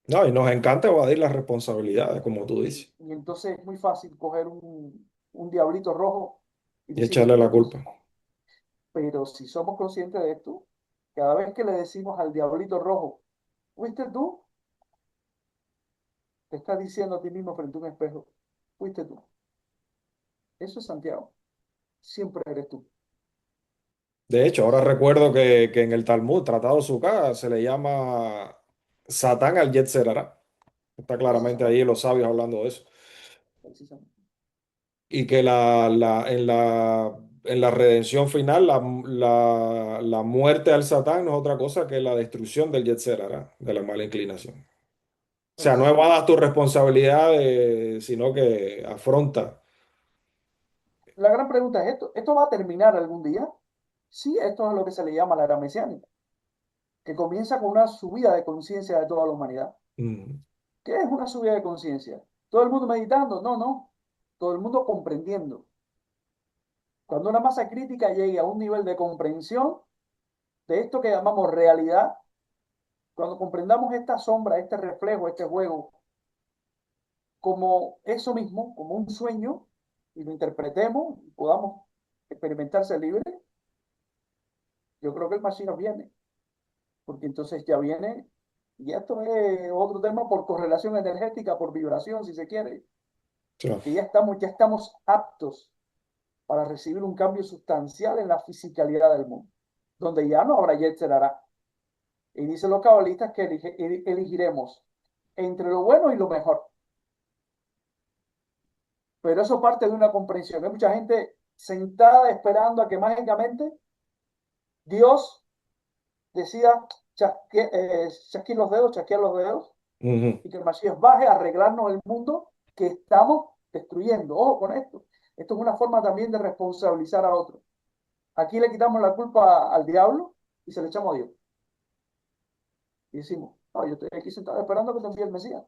No, y nos encanta evadir las responsabilidades, como tú dices, Y entonces es muy fácil coger un diablito rojo y y decir, yo echarle fui la el que hice. culpa. Pero si somos conscientes de esto, cada vez que le decimos al diablito rojo, ¿fuiste tú? Te estás diciendo a ti mismo frente a un espejo, fuiste tú. Eso es Santiago. Siempre eres tú. De hecho, ahora Siempre. recuerdo que en el Talmud, Tratado Sukká, se le llama Satán al Yetzer Hará. Está claramente ahí Precisamente. los sabios hablando de eso. Precisamente. Y que en la redención final, la muerte al Satán no es otra cosa que la destrucción del Yetzer Hará, de la mala inclinación. O sea, no evadas Precisamente. tu responsabilidad, sino que afronta. La gran pregunta es esto. ¿Esto va a terminar algún día? Sí, esto es lo que se le llama la era mesiánica, que comienza con una subida de conciencia de toda la humanidad. Mm, ¿Qué es una subida de conciencia? ¿Todo el mundo meditando? No, no. Todo el mundo comprendiendo. Cuando una masa crítica llegue a un nivel de comprensión de esto que llamamos realidad, cuando comprendamos esta sombra, este reflejo, este juego, como eso mismo, como un sueño, y lo interpretemos y podamos experimentar ser libres, yo creo que el Mashiach viene, porque entonces ya viene, y esto es otro tema por correlación energética, por vibración, si se quiere, sí, que ya estamos aptos para recibir un cambio sustancial en la fisicalidad del mundo, donde ya no habrá Yetzer Hará. Y dicen los cabalistas que elegiremos entre lo bueno y lo mejor. Pero eso parte de una comprensión. Hay mucha gente sentada esperando a que mágicamente Dios decida chasquear los dedos ujú, y que el Mashiach baje a arreglarnos el mundo que estamos destruyendo. Ojo con esto. Esto es una forma también de responsabilizar a otros. Aquí le quitamos la culpa al diablo y se le echamos a Dios. Y decimos, no, yo estoy aquí sentado esperando que te envíe el Mesías.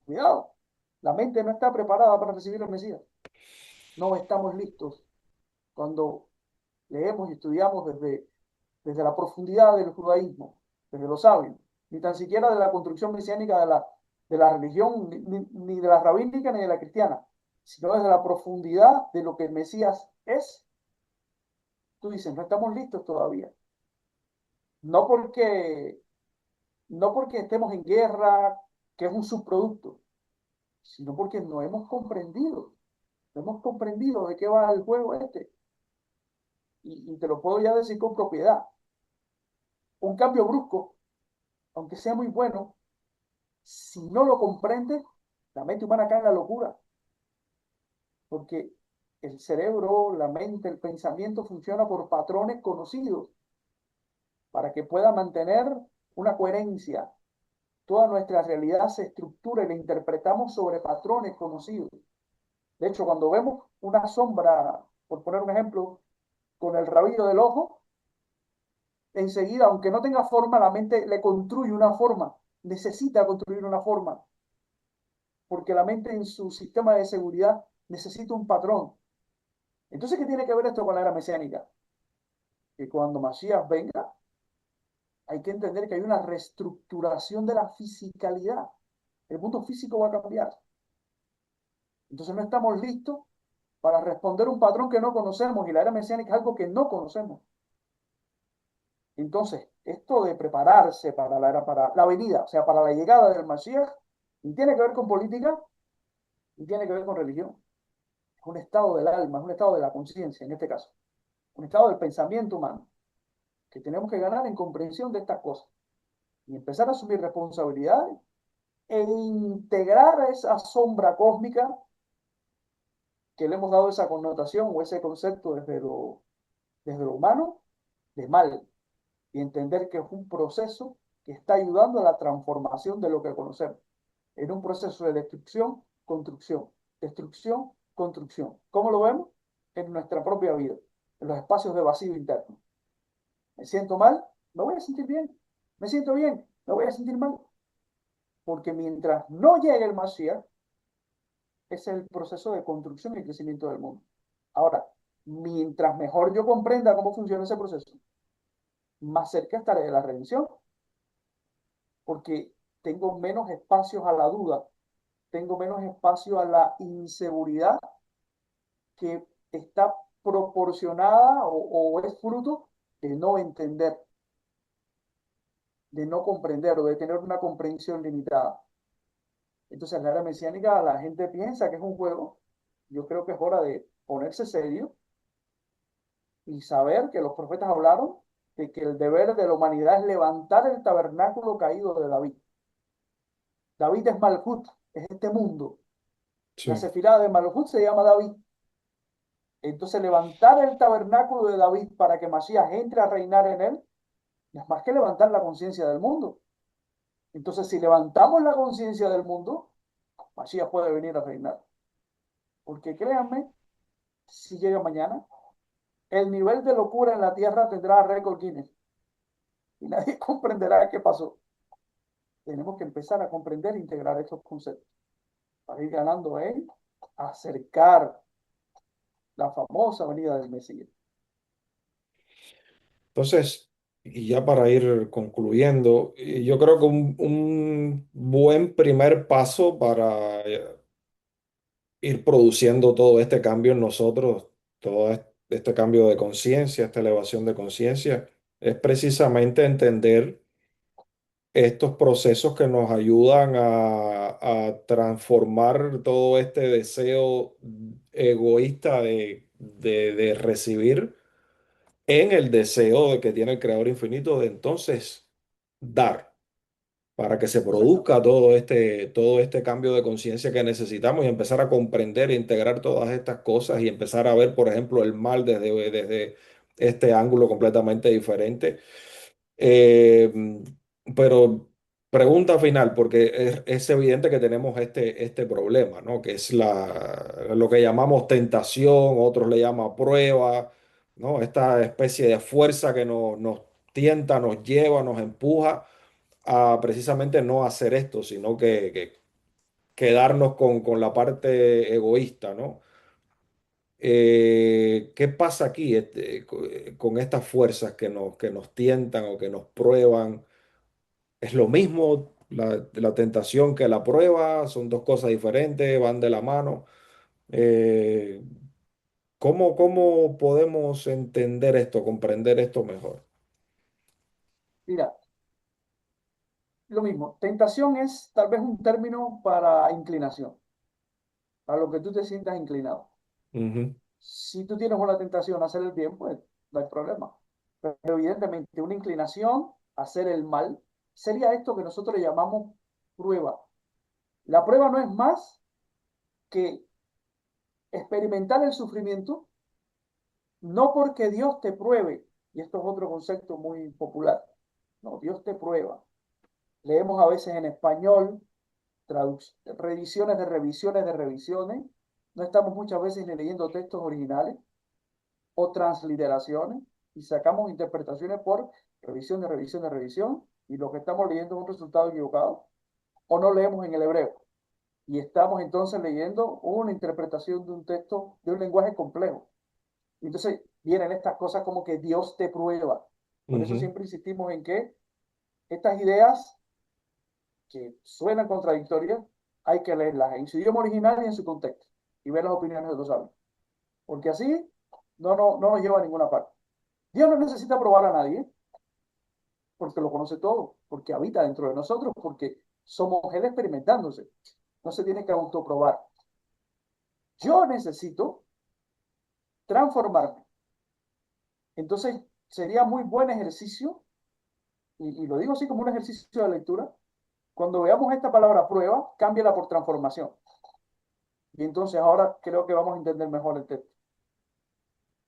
Cuidado, la mente no está preparada para recibir el Mesías. No estamos listos cuando leemos y estudiamos desde la profundidad del judaísmo, desde los sabios, ni tan siquiera de la construcción mesiánica de la religión, ni de la rabínica ni de la cristiana, sino desde la profundidad de lo que el Mesías es. Tú dices, no estamos listos todavía. No porque, no porque estemos en guerra, que es un subproducto, sino porque no hemos comprendido de qué va el juego este. Y te lo puedo ya decir con propiedad. Un cambio brusco, aunque sea muy bueno, si no lo comprendes, la mente humana cae en la locura, porque el cerebro, la mente, el pensamiento funciona por patrones conocidos para que pueda mantener una coherencia. Toda nuestra realidad se estructura y la interpretamos sobre patrones conocidos. De hecho, cuando vemos una sombra, por poner un ejemplo, con el rabillo del ojo, enseguida, aunque no tenga forma, la mente le construye una forma, necesita construir una forma, porque la mente en su sistema de seguridad necesita un patrón. Entonces, ¿qué tiene que ver esto con la era mesiánica? Que cuando Masías venga, hay que entender que hay una reestructuración de la fisicalidad. El mundo físico va a cambiar. Entonces, no estamos listos para responder un patrón que no conocemos y la era mesiánica es algo que no conocemos. Entonces, esto de prepararse para la venida, o sea, para la llegada del Mashiach, y tiene que ver con política y tiene que ver con religión. Es un estado del alma, es un estado de la conciencia en este caso, un estado del pensamiento humano, que tenemos que ganar en comprensión de estas cosas y empezar a asumir responsabilidades e integrar a esa sombra cósmica que le hemos dado esa connotación o ese concepto desde lo humano de mal y entender que es un proceso que está ayudando a la transformación de lo que conocemos. En un proceso de destrucción, construcción, destrucción, construcción. ¿Cómo lo vemos? En nuestra propia vida, en los espacios de vacío interno. Me siento mal, me voy a sentir bien. Me siento bien, me voy a sentir mal. Porque mientras no llegue el Mashiach, es el proceso de construcción y crecimiento del mundo. Ahora, Mientras mejor yo comprenda cómo funciona ese proceso, más cerca estaré de la redención, porque tengo menos espacios a la duda, tengo menos espacio a la inseguridad que está proporcionada o es fruto de no entender, de no comprender o de tener una comprensión limitada. Entonces, en la era mesiánica, la gente piensa que es un juego. Yo creo que es hora de ponerse serio y saber que los profetas hablaron de que el deber de la humanidad es levantar el tabernáculo caído de David. David es Malhut, es este mundo. La Sí. sefirá de Malhut se llama David. Entonces, levantar el tabernáculo de David para que Masías entre a reinar en él, no es más que levantar la conciencia del mundo. Entonces, si levantamos la conciencia del mundo, Masías puede venir a reinar. Porque créanme, si llega mañana, el nivel de locura en la tierra tendrá récord Guinness y nadie comprenderá qué pasó. Tenemos que empezar a comprender e integrar estos conceptos para ir ganando en acercar la famosa venida del Mesías. Entonces, y ya para ir concluyendo, yo creo que un buen primer paso para ir produciendo todo este cambio en nosotros, todo este cambio de conciencia, esta elevación de conciencia, es precisamente entender estos procesos que nos ayudan a transformar todo este deseo egoísta de recibir en el deseo de que tiene el Creador infinito de entonces dar para que se produzca Exactamente. todo este cambio de conciencia que necesitamos y empezar a comprender e integrar todas estas cosas y empezar a ver, por ejemplo, el mal desde este ángulo completamente diferente. Eh, pero pregunta final, porque es evidente que tenemos este problema, ¿no? Que es lo que llamamos tentación, otros le llaman prueba, ¿no? Esta especie de fuerza que nos tienta, nos lleva, nos empuja a precisamente no hacer esto, sino que quedarnos con la parte egoísta, ¿no? ¿Qué pasa aquí con estas fuerzas que nos tientan o que nos prueban? ¿Es lo mismo la tentación que la prueba? ¿Son dos cosas diferentes? ¿Van de la mano? Eh, cómo podemos entender esto, comprender esto mejor? Mira, lo mismo. Tentación es tal vez un término para inclinación, para lo que tú te sientas inclinado. Ujú, Si tú tienes una tentación a hacer el bien, pues no hay problema. Pero evidentemente una inclinación a hacer el mal sería esto que nosotros le llamamos prueba. La prueba no es más que experimentar el sufrimiento, no porque Dios te pruebe, y esto es otro concepto muy popular, no, Dios te prueba. Leemos a veces en español, revisiones de revisiones de revisiones, no estamos muchas veces ni leyendo textos originales o transliteraciones y sacamos interpretaciones por revisión de revisión de revisión y lo que estamos leyendo es un resultado equivocado o no leemos en el hebreo y estamos entonces leyendo una interpretación de un texto de un lenguaje complejo. Y entonces vienen estas cosas como que Dios te prueba. Por eso ujú, siempre insistimos en que estas ideas que suenan contradictorias hay que leerlas en su idioma original y en su contexto y ver las opiniones de los sabios. Porque así no nos lleva a ninguna parte. Dios no necesita probar a nadie porque lo conoce todo, porque habita dentro de nosotros, porque somos Él experimentándose. No se tiene que autoprobar. Yo necesito transformarme. Entonces, sería muy buen ejercicio, y lo digo así como un ejercicio de lectura, cuando veamos esta palabra prueba, cámbiala por transformación. Y entonces ahora creo que vamos a entender mejor el texto.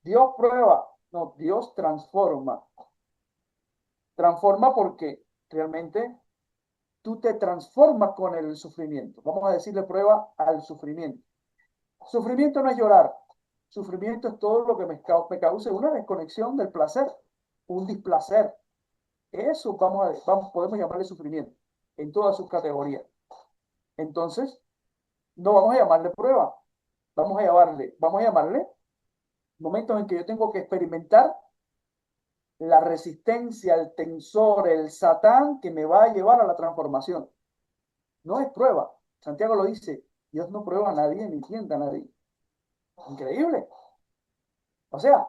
Dios prueba, no, Dios transforma. Transforma porque realmente tú te transformas con el sufrimiento. Vamos a decirle prueba al sufrimiento. Sufrimiento no es llorar. Sufrimiento es todo lo que me cause una desconexión del placer, un displacer. Eso podemos llamarle sufrimiento en todas sus categorías. Entonces, no vamos a llamarle prueba, vamos a llamarle Momentos en que yo tengo que experimentar la resistencia, el tensor, el satán que me va a llevar a la transformación. No es prueba. Santiago lo dice, Dios no prueba a nadie ni tienta a nadie. Increíble. O sea,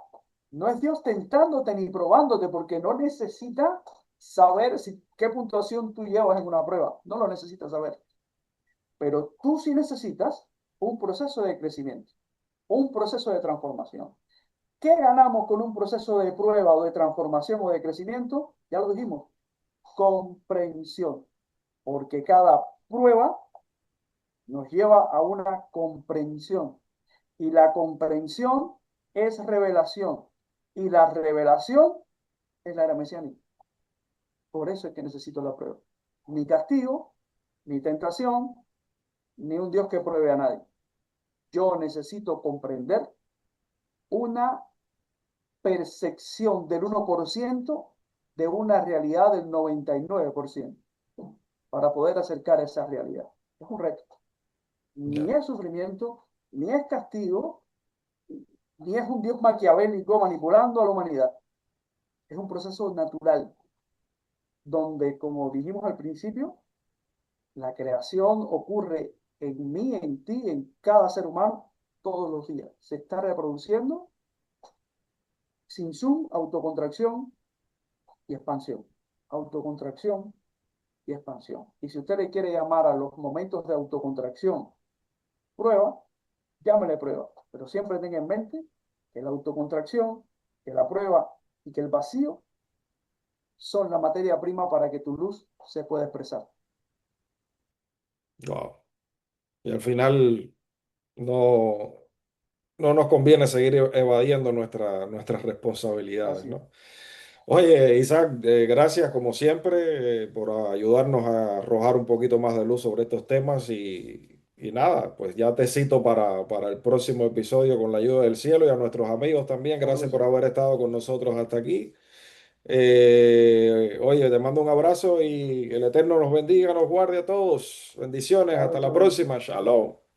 no es Dios tentándote ni probándote porque no necesita saber qué puntuación tú llevas en una prueba. No lo necesitas saber. Pero tú sí necesitas un proceso de crecimiento, un proceso de transformación. ¿Qué ganamos con un proceso de prueba o de transformación o de crecimiento? Ya lo dijimos, comprensión, porque cada prueba nos lleva a una comprensión y la comprensión es revelación y la revelación es la era mesiánica. Por eso es que necesito la prueba. Ni castigo, ni tentación, ni un Dios que pruebe a nadie. Yo necesito comprender una percepción del 1% de una realidad del 99% para poder acercar a esa realidad. Es un reto. Ni Ya. es sufrimiento, ni es castigo, ni es un Dios maquiavélico manipulando a la humanidad. Es un proceso natural donde, como dijimos al principio, la creación ocurre en mí, en ti, en cada ser humano todos los días. Se está reproduciendo sin zoom, autocontracción y expansión. Autocontracción y expansión. Y si usted le quiere llamar a los momentos de autocontracción prueba, llámele prueba. Pero siempre tenga en mente que la autocontracción, que la prueba y que el vacío son la materia prima para que tu luz se pueda expresar. Wow. Y al final no, no nos conviene seguir evadiendo nuestras responsabilidades, Así es. ¿no? Oye, Isaac, gracias como siempre por ayudarnos a arrojar un poquito más de luz sobre estos temas y nada, pues ya te cito para el próximo episodio con la ayuda del cielo y a nuestros amigos también. Seguro Gracias que por sí. haber estado con nosotros hasta aquí. Oye, te mando un abrazo y el Eterno nos bendiga, nos guarde a todos. Bendiciones, Chao, hasta la chao. próxima. Shalom.